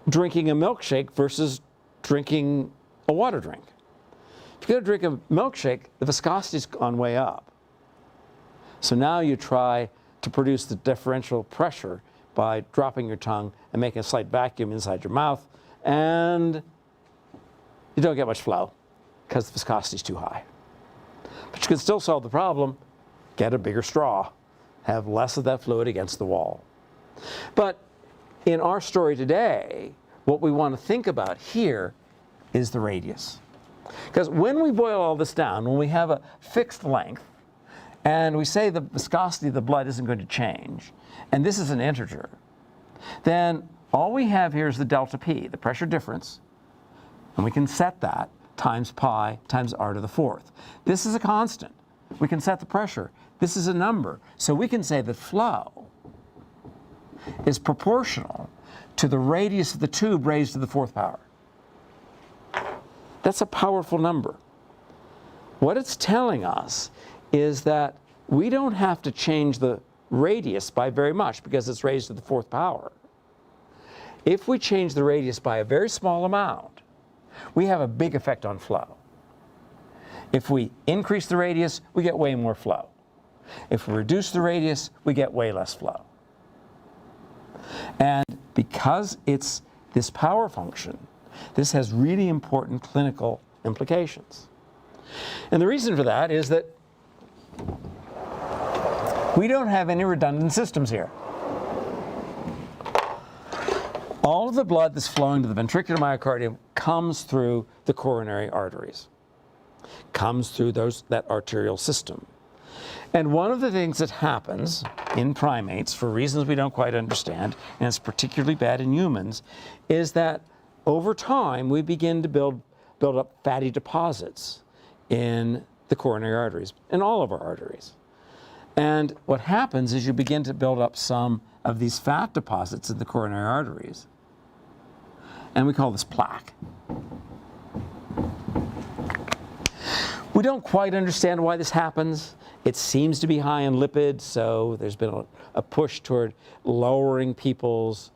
drinking a milkshake versus drinking a water drink. If you're going to drink a milkshake, the viscosity's gone way up. So now you try to produce the differential pressure by dropping your tongue and making a slight vacuum inside your mouth, and you don't get much flow because the viscosity is too high. But you can still solve the problem. Get a bigger straw. Have less of that fluid against the wall. But in our story today, what we want to think about here is the radius. Because when we boil all this down, when we have a fixed length, and we say the viscosity of the blood isn't going to change, and this is an integer, then all we have here is the delta P, the pressure difference, and we can set that times pi times r to the fourth. This is a constant. We can set the pressure. This is a number. So we can say that flow is proportional to the radius of the tube raised to the fourth power. That's a powerful number. What it's telling us is that we don't have to change the radius by very much because it's raised to the fourth power. If we change the radius by a very small amount, we have a big effect on flow. If we increase the radius, we get way more flow. If we reduce the radius, we get way less flow. And because it's this power function, this has really important clinical implications. And the reason for that is that we don't have any redundant systems here. All of the blood that's flowing to the ventricular myocardium comes through the coronary arteries, comes through that arterial system. And one of the things that happens in primates, for reasons we don't quite understand, and it's particularly bad in humans, is that over time we begin to build up fatty deposits in the coronary arteries, in all of our arteries. And what happens is you begin to build up some of these fat deposits in the coronary arteries. And we call this plaque. We don't quite understand why this happens. It seems to be high in lipids, so there's been a push toward lowering people's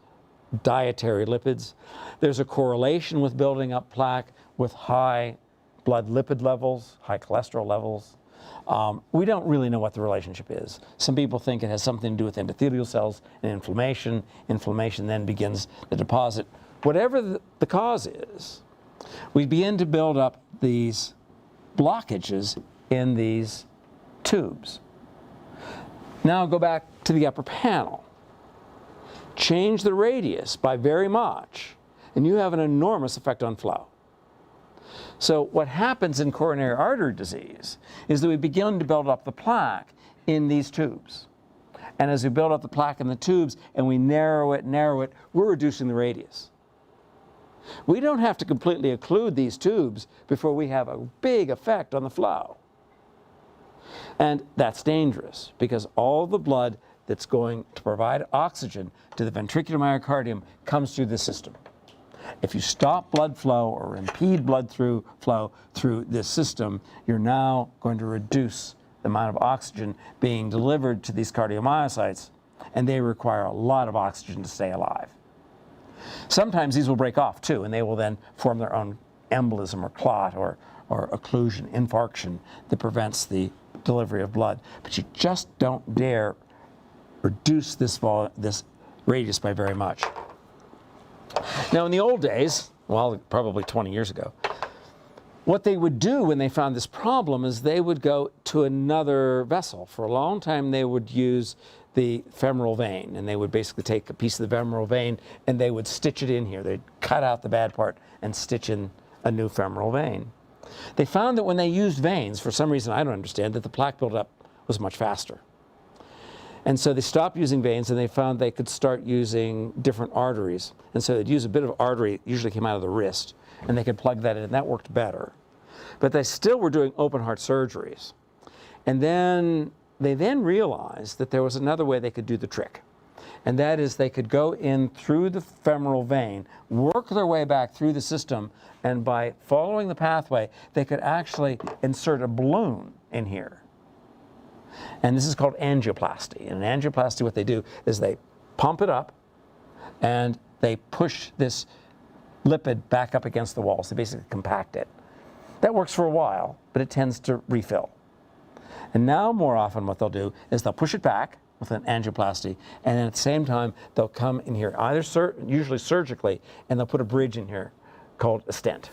dietary lipids. There's a correlation with building up plaque with high blood lipid levels, high cholesterol levels. We don't really know what the relationship is. Some people think it has something to do with endothelial cells and inflammation. Inflammation then begins the deposit. Whatever the cause is, we begin to build up these blockages in these tubes. Now go back to the upper panel. Change the radius by very much, and you have an enormous effect on flow. So what happens in coronary artery disease is that we begin to build up the plaque in these tubes. And as we build up the plaque in the tubes and we narrow it, we're reducing the radius. We don't have to completely occlude these tubes before we have a big effect on the flow. And that's dangerous because all the blood that's going to provide oxygen to the ventricular myocardium comes through this system. If you stop blood flow or impede blood flow through this system, you're now going to reduce the amount of oxygen being delivered to these cardiomyocytes, and they require a lot of oxygen to stay alive. Sometimes these will break off too, and they will then form their own embolism or clot or occlusion, infarction that prevents the delivery of blood. But you just don't dare reduce this radius by very much. Now in the old days, well, probably 20 years ago, what they would do when they found this problem is they would go to another vessel. For a long time they would use the femoral vein, and they would basically take a piece of the femoral vein and they would stitch it in here. They'd cut out the bad part and stitch in a new femoral vein. They found that when they used veins, for some reason I don't understand, that the plaque buildup was much faster. And so they stopped using veins, and they found they could start using different arteries. And so they'd use a bit of artery, usually came out of the wrist, and they could plug that in, and that worked better. But they still were doing open heart surgeries. And then they realized that there was another way they could do the trick. And that is they could go in through the femoral vein, work their way back through the system, and by following the pathway, they could actually insert a balloon in here. And this is called angioplasty. And in angioplasty, what they do is they pump it up and they push this lipid back up against the walls. They basically compact it. That works for a while, but it tends to refill. And now more often what they'll do is they'll push it back with an angioplasty, and then at the same time they'll come in here, usually surgically, and they'll put a bridge in here called a stent.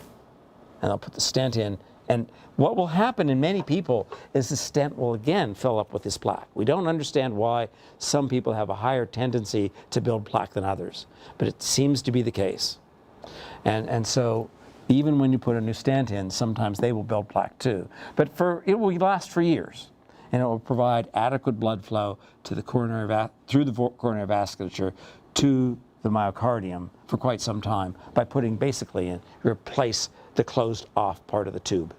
And they'll put the stent in, and what will happen in many people is the stent will again fill up with this plaque. We don't understand why some people have a higher tendency to build plaque than others, but it seems to be the case. And so even when you put a new stent in, sometimes they will build plaque too. But it will last for years, and it will provide adequate blood flow to the through the coronary vasculature to the myocardium for quite some time by putting basically in, replace the closed off part of the tube.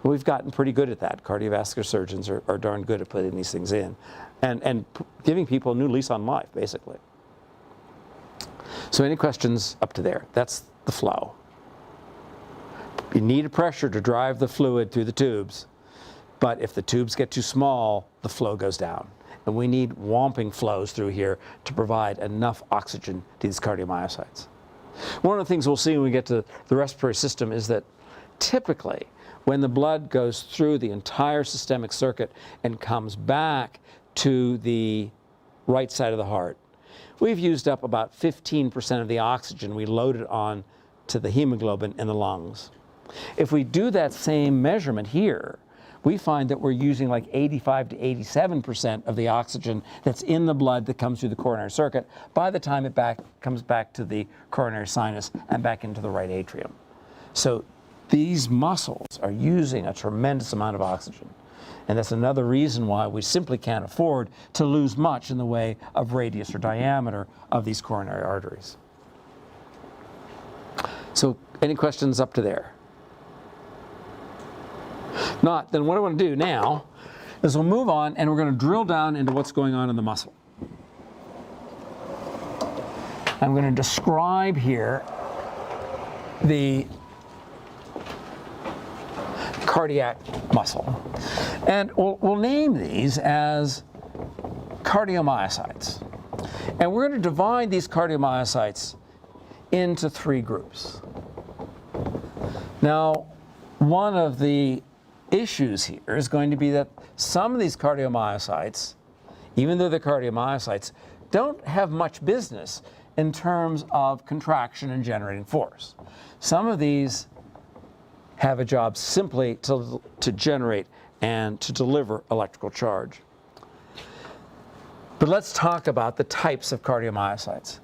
We've gotten pretty good at that. Cardiovascular surgeons are darn good at putting these things in and giving people a new lease on life, basically. So any questions up to there? That's the flow. You need a pressure to drive the fluid through the tubes, but if the tubes get too small, the flow goes down. And we need whomping flows through here to provide enough oxygen to these cardiomyocytes. One of the things we'll see when we get to the respiratory system is that typically when the blood goes through the entire systemic circuit and comes back to the right side of the heart, we've used up about 15% of the oxygen we loaded on to the hemoglobin in the lungs. If we do that same measurement here, we find that we're using like 85 to 87% of the oxygen that's in the blood that comes through the coronary circuit by the time it comes back to the coronary sinus and back into the right atrium. So these muscles are using a tremendous amount of oxygen. And that's another reason why we simply can't afford to lose much in the way of radius or diameter of these coronary arteries. So any questions up to there? Not, then what I want to do now is we'll move on and we're going to drill down into what's going on in the muscle. I'm going to describe here the cardiac muscle. And we'll name these as cardiomyocytes. And we're going to divide these cardiomyocytes into three groups. Now, one of the issues here is going to be that some of these cardiomyocytes, even though they're cardiomyocytes, don't have much business in terms of contraction and generating force. Some of these have a job simply to generate and to deliver electrical charge. But let's talk about the types of cardiomyocytes.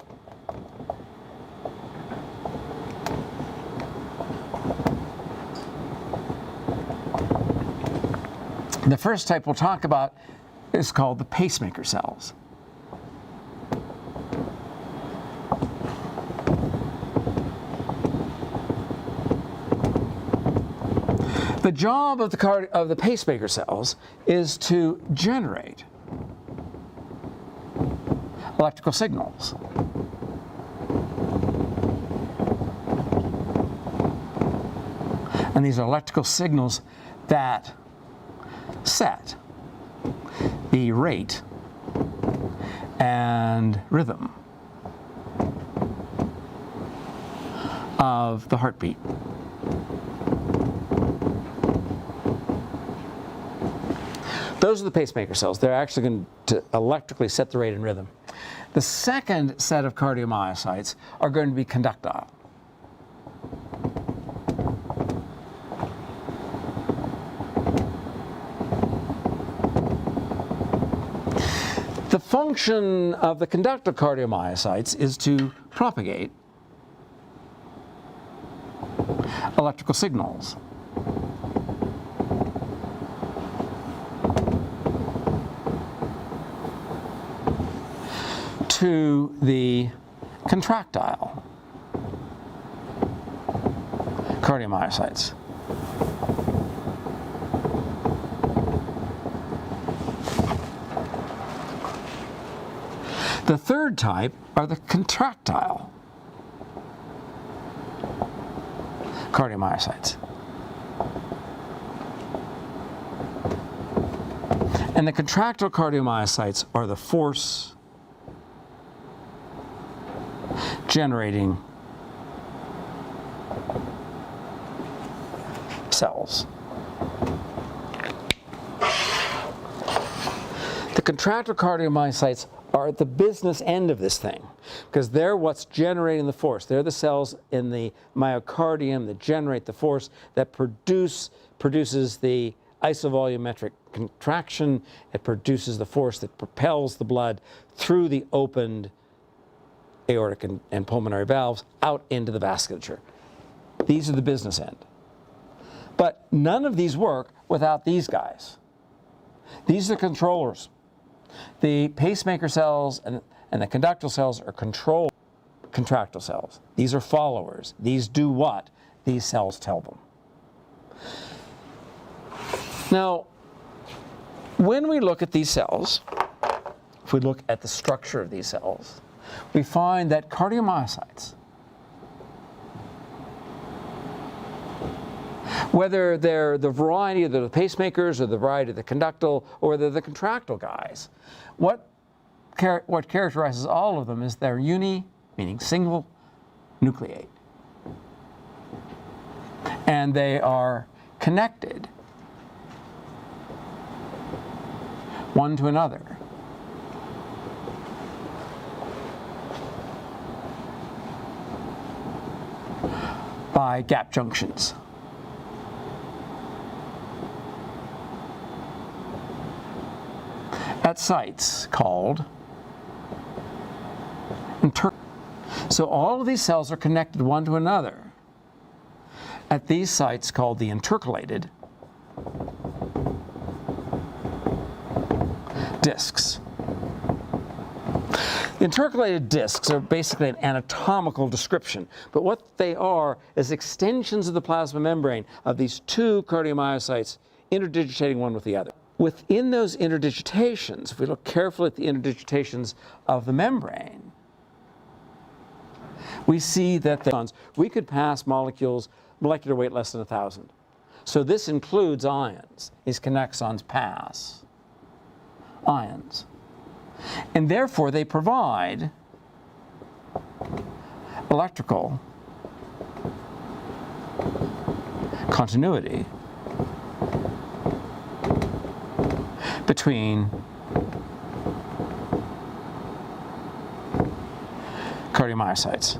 The first type we'll talk about is called the pacemaker cells. The job of the pacemaker cells is to generate electrical signals. And these are electrical signals that set the rate and rhythm of the heartbeat. Those are the pacemaker cells. They're actually going to electrically set the rate and rhythm. The second set of cardiomyocytes are going to be conductile. The function of the conductile cardiomyocytes is to propagate electrical signals. To the contractile cardiomyocytes. The third type are the contractile cardiomyocytes. And the contractile cardiomyocytes are the force generating cells. The contractile cardiomyocytes are at the business end of this thing, because they're what's generating the force. They're the cells in the myocardium that generate the force that produces the isovolumetric contraction. It produces the force that propels the blood through the opened aortic and pulmonary valves out into the vasculature. These are the business end. But none of these work without these guys. These are controllers. The pacemaker cells and the conductile cells are control contractile cells. These are followers. These do what these cells tell them. Now, when we look at these cells, if we look at the structure of these cells, we find that cardiomyocytes, whether they're the variety of the pacemakers or the variety of the conductile or they're the contractile guys, what characterizes all of them is their meaning single nucleate. And they are connected one to another by gap junctions. At sites called So all of these cells are connected one to another at these sites called the intercalated discs. Intercalated discs are basically an anatomical description, but what they are is extensions of the plasma membrane of these two cardiomyocytes interdigitating one with the other. Within those interdigitations, if we look carefully at the interdigitations of the membrane, we see that we could pass molecules molecular weight less than 1,000. So this includes ions. These connexons pass ions. And therefore they provide electrical continuity between cardiomyocytes.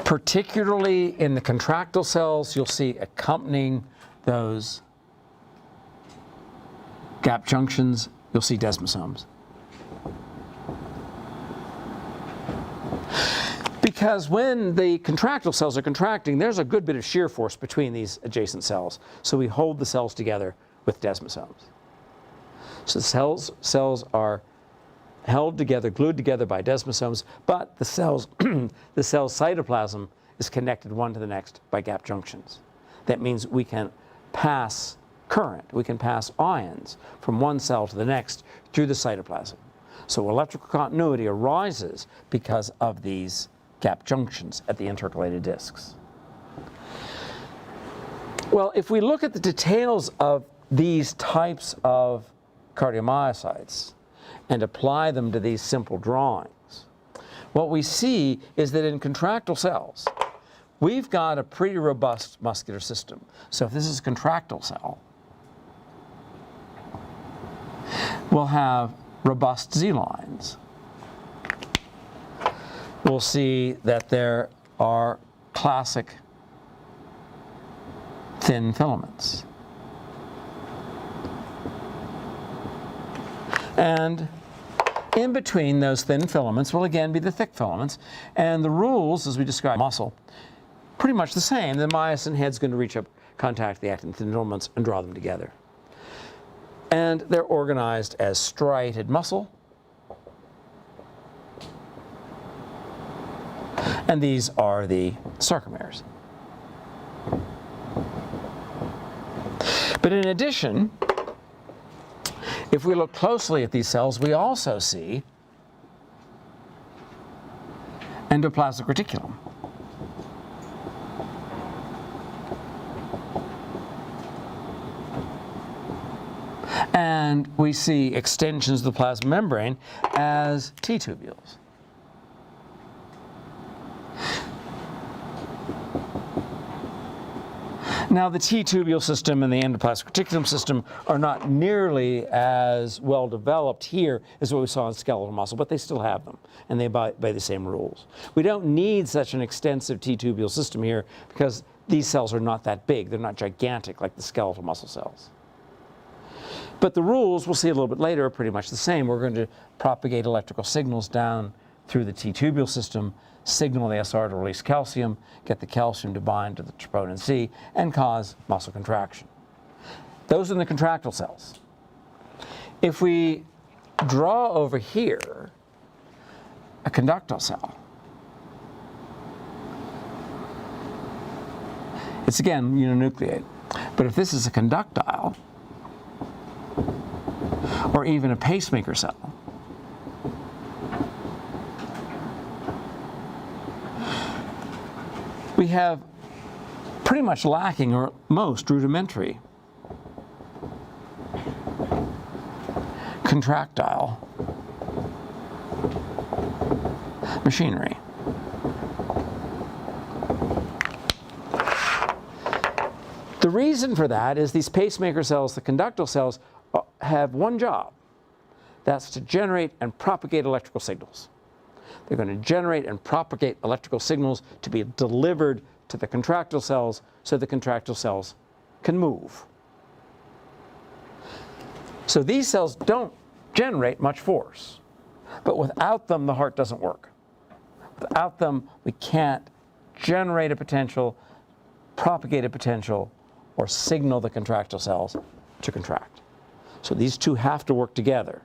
Particularly in the contractile cells, you'll see accompanying those gap junctions, you'll see desmosomes. Because when the contractile cells are contracting, there's a good bit of shear force between these adjacent cells. So we hold the cells together with desmosomes. So the cells are held together, glued together by desmosomes, but the cell's cytoplasm is connected one to the next by gap junctions. That means we can pass current, we can pass ions from one cell to the next through the cytoplasm. So electrical continuity arises because of these gap junctions at the intercalated discs. Well, if we look at the details of these types of cardiomyocytes and apply them to these simple drawings, what we see is that in contractile cells, we've got a pretty robust muscular system. So if this is a contractile cell, we'll have robust Z-lines. We'll see that there are classic thin filaments. And in between those thin filaments will again be the thick filaments. And the rules, as we describe muscle, pretty much the same. The myosin head's going to reach up, contact the actin thin filaments, and draw them together. And they're organized as striated muscle. And these are the sarcomeres. But in addition, if we look closely at these cells, we also see endoplasmic reticulum. And we see extensions of the plasma membrane as T-tubules. Now, the T-tubule system and the endoplasmic reticulum system are not nearly as well developed here as what we saw in skeletal muscle, but they still have them, and they obey the same rules. We don't need such an extensive T-tubule system here because these cells are not that big. They're not gigantic like the skeletal muscle cells. But the rules, we'll see a little bit later, are pretty much the same. We're going to propagate electrical signals down through the T-tubule system, signal the SR to release calcium, get the calcium to bind to the troponin C, and cause muscle contraction. Those are the contractile cells. If we draw over here a conductile cell, it's again uninucleate. But if this is a conductile, or even a pacemaker cell, we have pretty much lacking, or most rudimentary, contractile machinery. The reason for that is these pacemaker cells, the conductile cells, have one job. That's to generate and propagate electrical signals. They're going to generate and propagate electrical signals to be delivered to the contractile cells so the contractile cells can move. So these cells don't generate much force, but without them the heart doesn't work. Without them we can't generate a potential, propagate a potential, or signal the contractile cells to contract. So these two have to work together.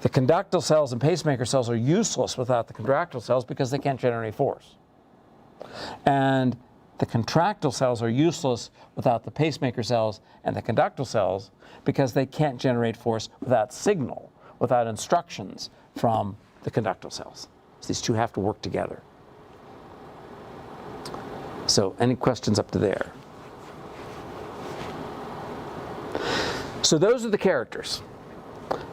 The conductile cells and pacemaker cells are useless without the contractile cells because they can't generate force. And the contractile cells are useless without the pacemaker cells and the conductile cells because they can't generate force without signal, without instructions from the conductile cells. So these two have to work together. So any questions up to there? So those are the characters.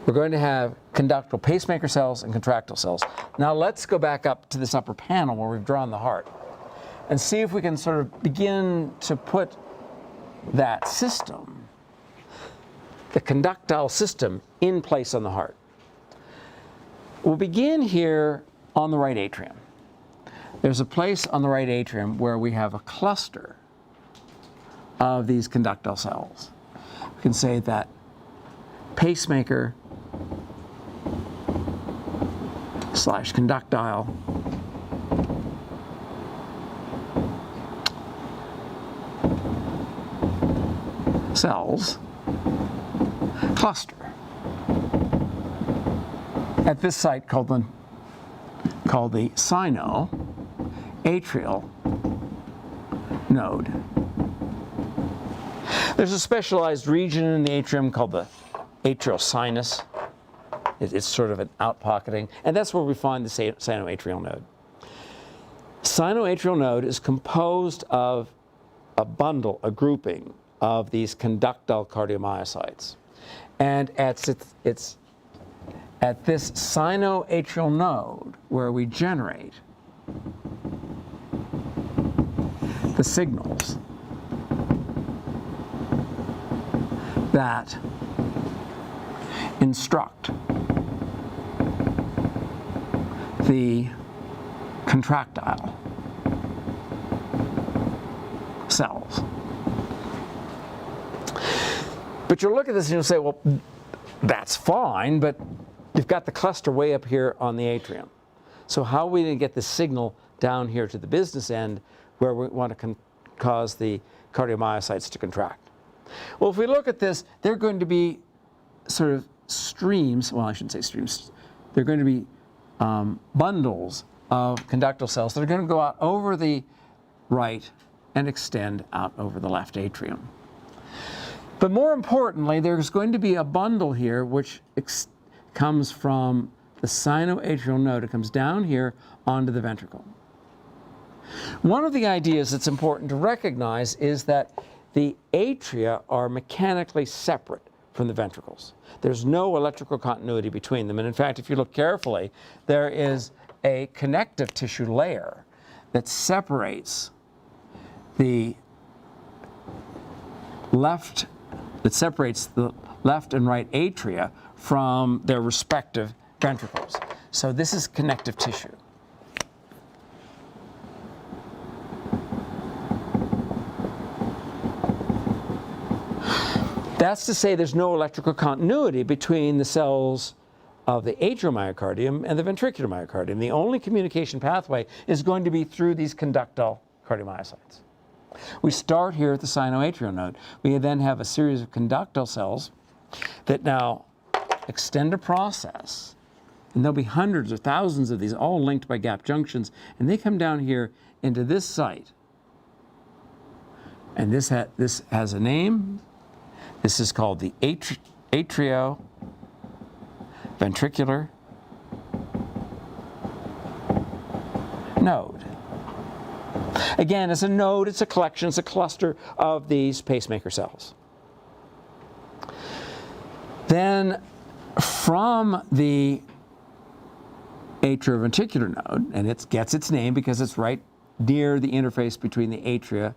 We're going to have conductile pacemaker cells and contractile cells. Now let's go back up to this upper panel where we've drawn the heart and see if we can sort of begin to put that system, the conductile system, in place on the heart. We'll begin here on the right atrium. there's a place on the right atrium where we have a cluster of these conductile cells. We can say that pacemaker / conductile cells cluster at this site called the sinoatrial node. There's a specialized region in the atrium called the atrial sinus. It's sort of an outpocketing, and that's where we find the sinoatrial node. Sinoatrial node is composed of a bundle, a grouping of these conductile cardiomyocytes. And it's at this sinoatrial node where we generate the signals that instruct the contractile cells. But you'll look at this and you'll say, well, that's fine, but you've got the cluster way up here on the atrium. So how are we going to get the signal down here to the business end where we want to cause the cardiomyocytes to contract? Well, if we look at this, they're going to be sort of streams, well, I shouldn't say streams, they're going to be bundles of conductal cells that are going to go out over the right and extend out over the left atrium. But more importantly, there's going to be a bundle here which comes from the sinoatrial node. It comes down here onto the ventricle. One of the ideas that's important to recognize is that the atria are mechanically separate from the ventricles. There's no electrical continuity between them. And in fact, if you look carefully, there is a connective tissue layer that separates the left and right atria from their respective ventricles. So this is connective tissue. That's to say there's no electrical continuity between the cells of the atrial myocardium and the ventricular myocardium. The only communication pathway is going to be through these conductile cardiomyocytes. We start here at the sinoatrial node. We then have a series of conductile cells that now extend a process, and there'll be hundreds or thousands of these, all linked by gap junctions, and they come down here into this site. And this has a name. This is called the atrioventricular node. Again, it's a node, it's a collection, it's a cluster of these pacemaker cells. Then from the atrioventricular node, and it gets its name because it's right near the interface between the atria,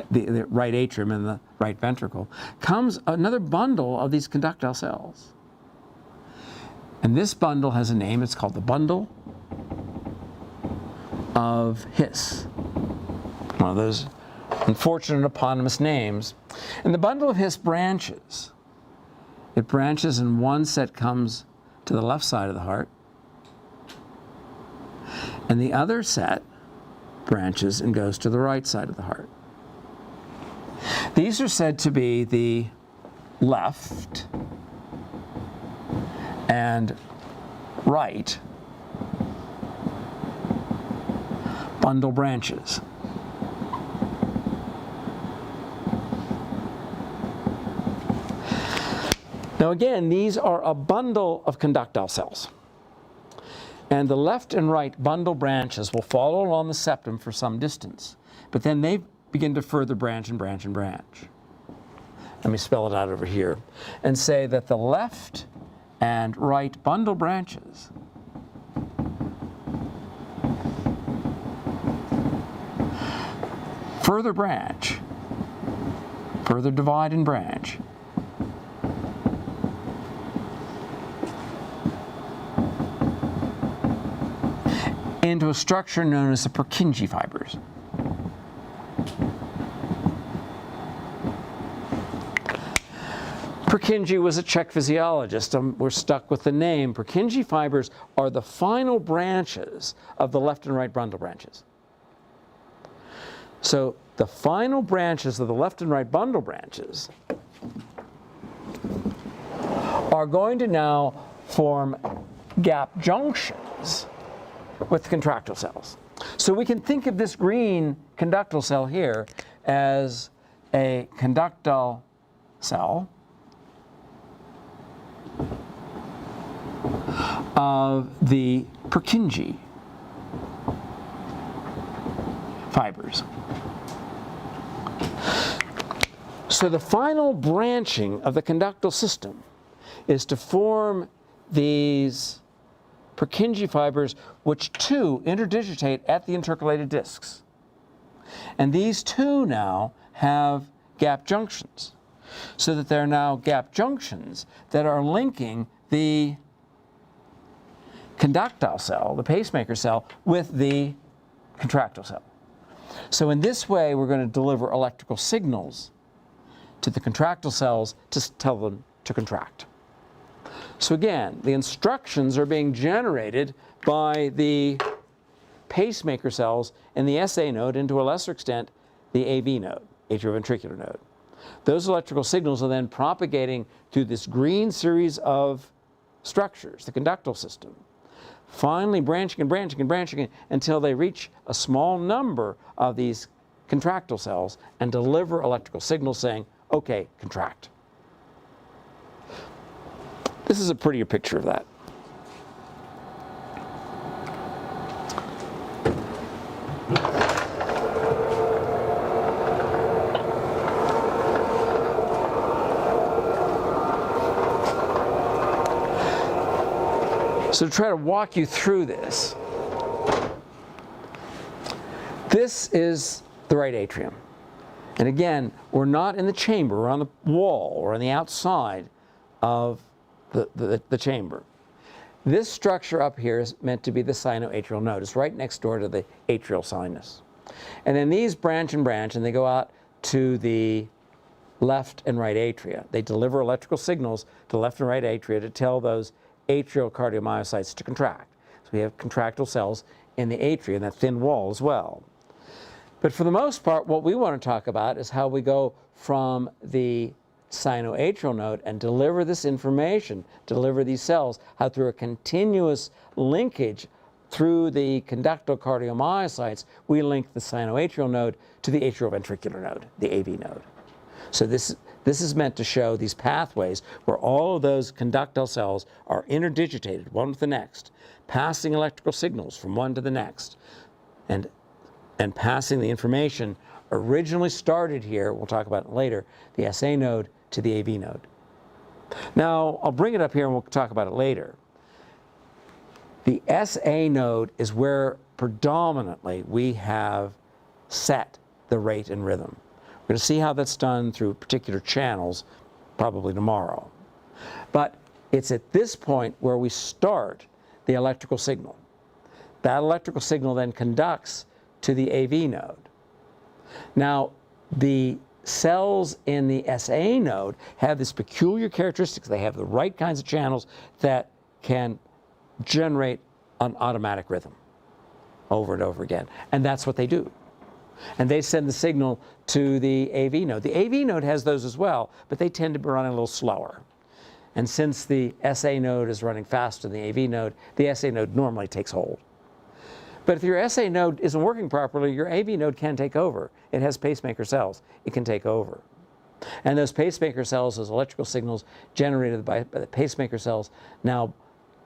the right atrium and the right ventricle, comes another bundle of these conductile cells. And this bundle has a name. It's called the bundle of His. One of those unfortunate eponymous names. And the bundle of His branches. It branches, and one set comes to the left side of the heart, and the other set branches and goes to the right side of the heart. These are said to be the left and right bundle branches. Now again, these are a bundle of conductile cells. And the left and right bundle branches will follow along the septum for some distance, but then they begin to further branch and branch and branch. Let me spell it out over here and say that the left and right bundle branches further branch, further divide and branch, into a structure known as the Purkinje fibers. Purkinje was a Czech physiologist. We're stuck with the name. Purkinje fibers are the final branches of the left and right bundle branches. So the final branches of the left and right bundle branches are going to now form gap junctions with contractile cells. So we can think of this green conductile cell here as a conductile cell of the Purkinje fibers. So the final branching of the conductile system is to form these Purkinje fibers, which two interdigitate at the intercalated discs. And these two now have gap junctions, so that there are now gap junctions that are linking the conductile cell, the pacemaker cell, with the contractile cell. So in this way, we're going to deliver electrical signals to the contractile cells to tell them to contract. So again, the instructions are being generated by the pacemaker cells in the SA node, and to a lesser extent, the AV node, atrioventricular node. Those electrical signals are then propagating through this green series of structures, the conductile system, finally branching and branching and branching until they reach a small number of these contractile cells and deliver electrical signals saying, okay, contract. This is a prettier picture of that. So to try to walk you through this, this is the right atrium. And again, we're not in the chamber, we're on the wall or on the outside of the chamber. This structure up here is meant to be the sinoatrial node. It's right next door to the atrial sinus. And then these branch and branch, and they go out to the left and right atria. They deliver electrical signals to left and right atria to tell those atrial cardiomyocytes to contract. So we have contractile cells in the atria, and that thin wall as well. But for the most part, what we want to talk about is how we go from the sinoatrial node and deliver this information, deliver these cells, how through a continuous linkage through the conductal cardiomyocytes, we link the sinoatrial node to the atrioventricular node, the AV node. So this is meant to show these pathways where all of those conductile cells are interdigitated, one with the next, passing electrical signals from one to the next, and passing the information originally started here, we'll talk about it later, the SA node to the AV node. Now, I'll bring it up here and we'll talk about it later. The SA node is where predominantly we have set the rate and rhythm. We're going to see how that's done through particular channels, probably tomorrow. But it's at this point where we start the electrical signal. That electrical signal then conducts to the AV node. Now, the cells in the SA node have this peculiar characteristics. They have the right kinds of channels that can generate an automatic rhythm over and over again. And that's what they do. And they send the signal to the AV node. The AV node has those as well, but they tend to be running a little slower. And since the SA node is running faster than the AV node, the SA node normally takes hold. But if your SA node isn't working properly, your AV node can take over. It has pacemaker cells. It can take over. And those pacemaker cells, those electrical signals generated by the pacemaker cells, now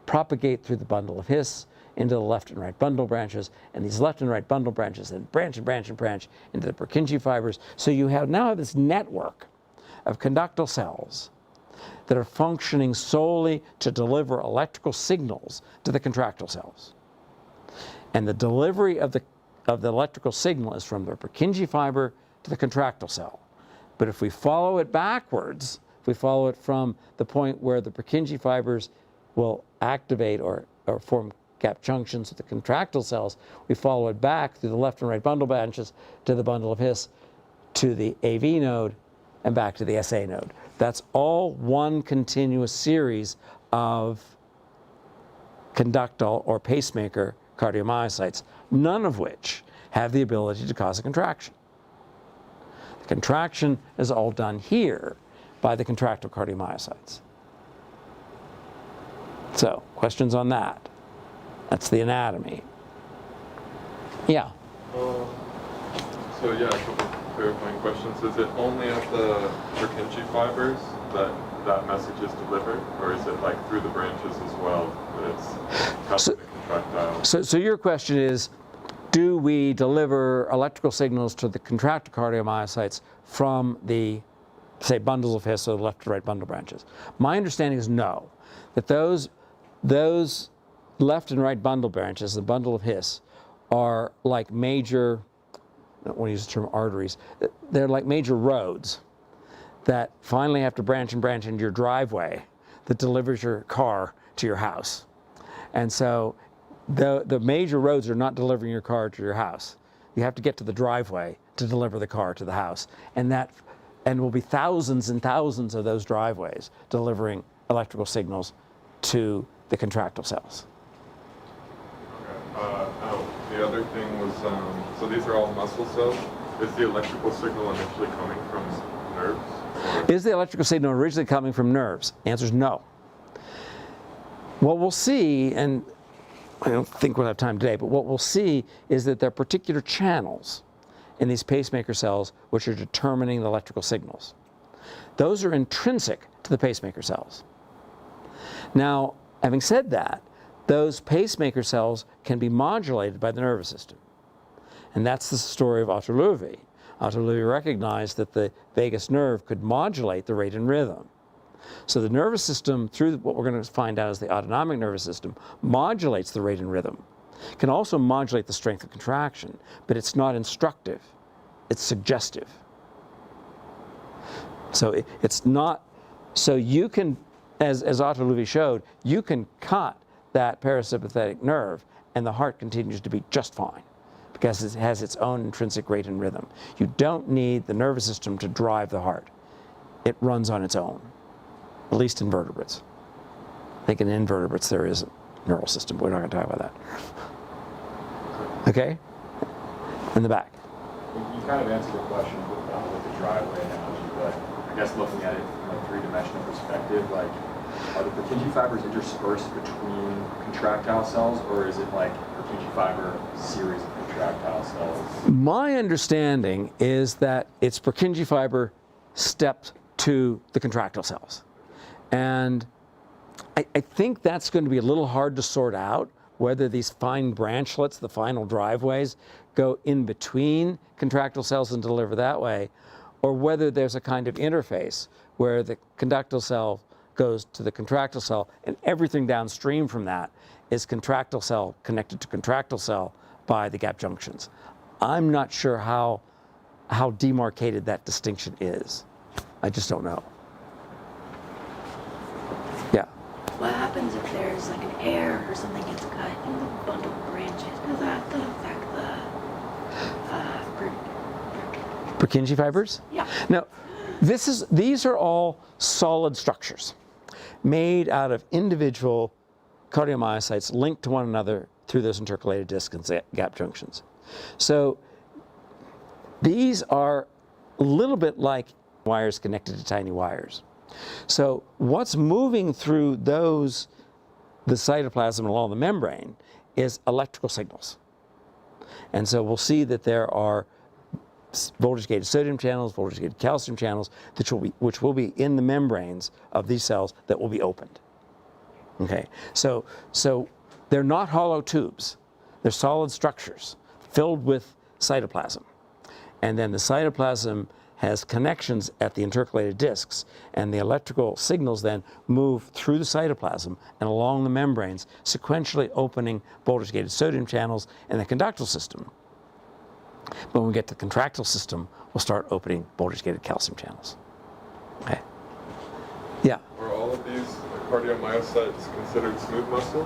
propagate through the bundle of His into the left and right bundle branches, and these left and right bundle branches then branch and branch and branch into the Purkinje fibers. So you now have this network of conductal cells that are functioning solely to deliver electrical signals to the contractile cells. And the delivery of the electrical signal is from the Purkinje fiber to the contractile cell. But if we follow it backwards, if we follow it from the point where the Purkinje fibers will activate or form gap junctions with the contractile cells. We follow it back through the left and right bundle branches to the bundle of His, to the AV node, and back to the SA node. That's all one continuous series of conductile or pacemaker cardiomyocytes, none of which have the ability to cause a contraction. The contraction is all done here by the contractile cardiomyocytes. So, questions on that? That's the anatomy. Yeah? So yeah, a couple clarifying questions. Is it only at the Purkinje fibers that that message is delivered, or is it like through the branches as well that it's helping the contractile? So your question is, do we deliver electrical signals to the contractile cardiomyocytes from the, say, bundles of His, or the left to right bundle branches? My understanding is no, that those left and right bundle branches, the bundle of His, are like major, I don't want to use the term arteries, they're like major roads that finally have to branch and branch into your driveway that delivers your car to your house. And so the major roads are not delivering your car to your house. You have to get to the driveway to deliver the car to the house. And will be thousands and thousands of those driveways delivering electrical signals to the contractile cells. Okay. The other thing was, so these are all muscle cells. Is the electrical signal initially coming from nerves? Is the electrical signal originally coming from nerves? The answer is no. What we'll see, and I don't think we'll have time today, but what we'll see is that there are particular channels in these pacemaker cells which are determining the electrical signals. Those are intrinsic to the pacemaker cells. Now, having said that, those pacemaker cells can be modulated by the nervous system. And that's the story of Otto Loewi. Otto Loewi recognized that the vagus nerve could modulate the rate and rhythm. So the nervous system, through what we're going to find out as the autonomic nervous system, modulates the rate and rhythm. It can also modulate the strength of contraction, but it's not instructive. It's suggestive. So it's not, so you can, as Otto Loewi showed, you can cut that parasympathetic nerve and the heart continues to beat just fine because it has its own intrinsic rate and rhythm. You don't need the nervous system to drive the heart. It runs on its own, at least in vertebrates. I think in invertebrates there is a neural system, but we're not going to talk about that. Okay? In the back. You kind of answered the question with the driveway analogy, but I guess looking at it from a three-dimensional perspective, like, are the Purkinje fibers interspersed between contractile cells, or is it like Purkinje fiber series of contractile cells? My understanding is that it's Purkinje fiber stepped to the contractile cells. And I think that's going to be a little hard to sort out, whether these fine branchlets, the final driveways, go in between contractile cells and deliver that way, or whether there's a kind of interface where the conductile cell goes to the contractile cell and everything downstream from that is contractile cell connected to contractile cell by the gap junctions. I'm not sure how demarcated that distinction is. I just don't know. Yeah. What happens if there's like an error or something gets cut in the bundle of branches? Does that affect the Purkinje fibers? Yeah. No, these are all solid structures made out of individual cardiomyocytes linked to one another through those intercalated discs and gap junctions. So these are a little bit like wires connected to tiny wires. So what's moving through the cytoplasm along the membrane is electrical signals. And so we'll see that there are voltage-gated sodium channels, voltage-gated calcium channels, which will be in the membranes of these cells that will be opened. Okay, so they're not hollow tubes. They're solid structures filled with cytoplasm. And then the cytoplasm has connections at the intercalated discs, and the electrical signals then move through the cytoplasm and along the membranes, sequentially opening voltage-gated sodium channels in the conductile system. But when we get to the contractile system, we'll start opening voltage-gated calcium channels. Okay. Yeah. Are all of these cardiomyocytes considered smooth muscle?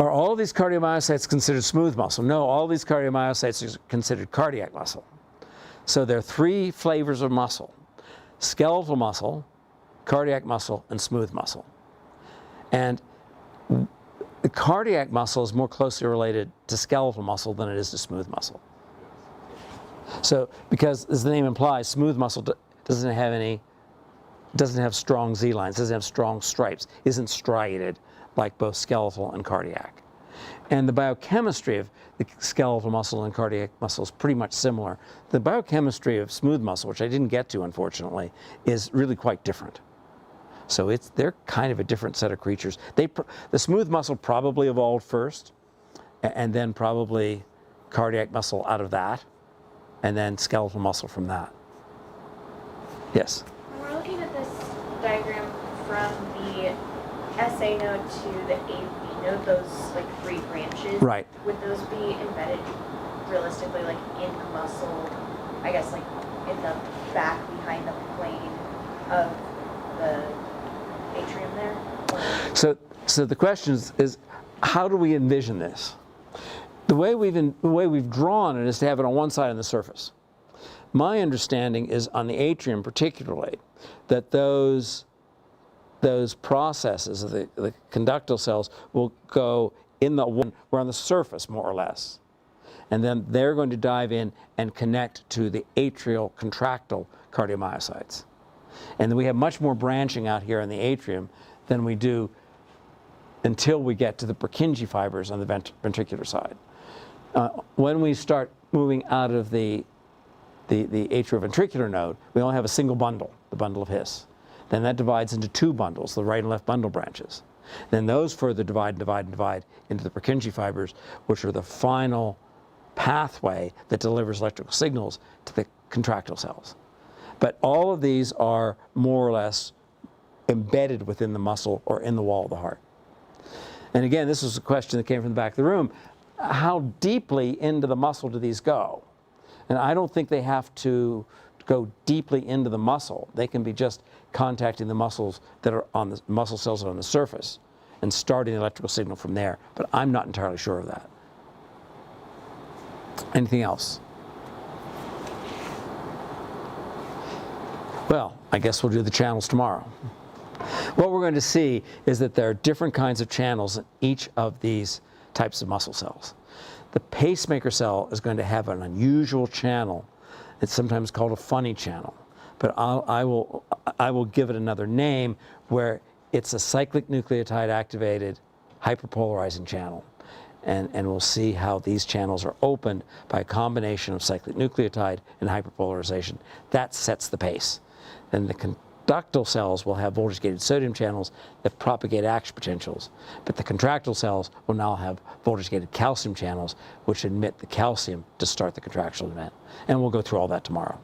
Are all of these cardiomyocytes considered smooth muscle? No, all of these cardiomyocytes are considered cardiac muscle. So there are three flavors of muscle: skeletal muscle, cardiac muscle, and smooth muscle. And the cardiac muscle is more closely related to skeletal muscle than it is to smooth muscle. So, because as the name implies, smooth muscle doesn't have strong Z lines, doesn't have strong stripes, isn't striated like both skeletal and cardiac. And the biochemistry of the skeletal muscle and cardiac muscle is pretty much similar. The biochemistry of smooth muscle, which I didn't get to unfortunately, is really quite different. So they're kind of a different set of creatures. The smooth muscle probably evolved first, and then probably cardiac muscle out of that, and then skeletal muscle from that. Yes? When we're looking at this diagram from the SA node to the AV node, those like three branches, Right. would those be embedded realistically like in the muscle, I guess like in the back behind the plane of the atrium there? So the question is how do we envision this? The way we've drawn it is to have it on one side on the surface. My understanding is on the atrium particularly that those processes of the conductal cells will go we're on the surface more or less. And then they're going to dive in and connect to the atrial contractile cardiomyocytes. And then we have much more branching out here in the atrium than we do until we get to the Purkinje fibers on the ventricular side. When we start moving out of the atrioventricular node, we only have a single bundle, the bundle of His. Then that divides into two bundles, the right and left bundle branches. Then those further divide into the Purkinje fibers, which are the final pathway that delivers electrical signals to the contractile cells. But all of these are more or less embedded within the muscle or in the wall of the heart. And again, this was a question that came from the back of the room. How deeply into the muscle do these go? And I don't think they have to go deeply into the muscle. They can be just contacting the muscles that are on the muscle cells that are on the surface and starting the electrical signal from there. But I'm not entirely sure of that. Anything else? Well, I guess we'll do the channels tomorrow. What we're going to see is that there are different kinds of channels in each of these types of muscle cells. The pacemaker cell is going to have an unusual channel. It's sometimes called a funny channel, but I will give it another name where it's a cyclic nucleotide activated hyperpolarizing channel. And we'll see how these channels are opened by a combination of cyclic nucleotide and hyperpolarization. That sets the pace. Then the conductal cells will have voltage-gated sodium channels that propagate action potentials, but the contractile cells will now have voltage-gated calcium channels which emit the calcium to start the contractional event. And we'll go through all that tomorrow.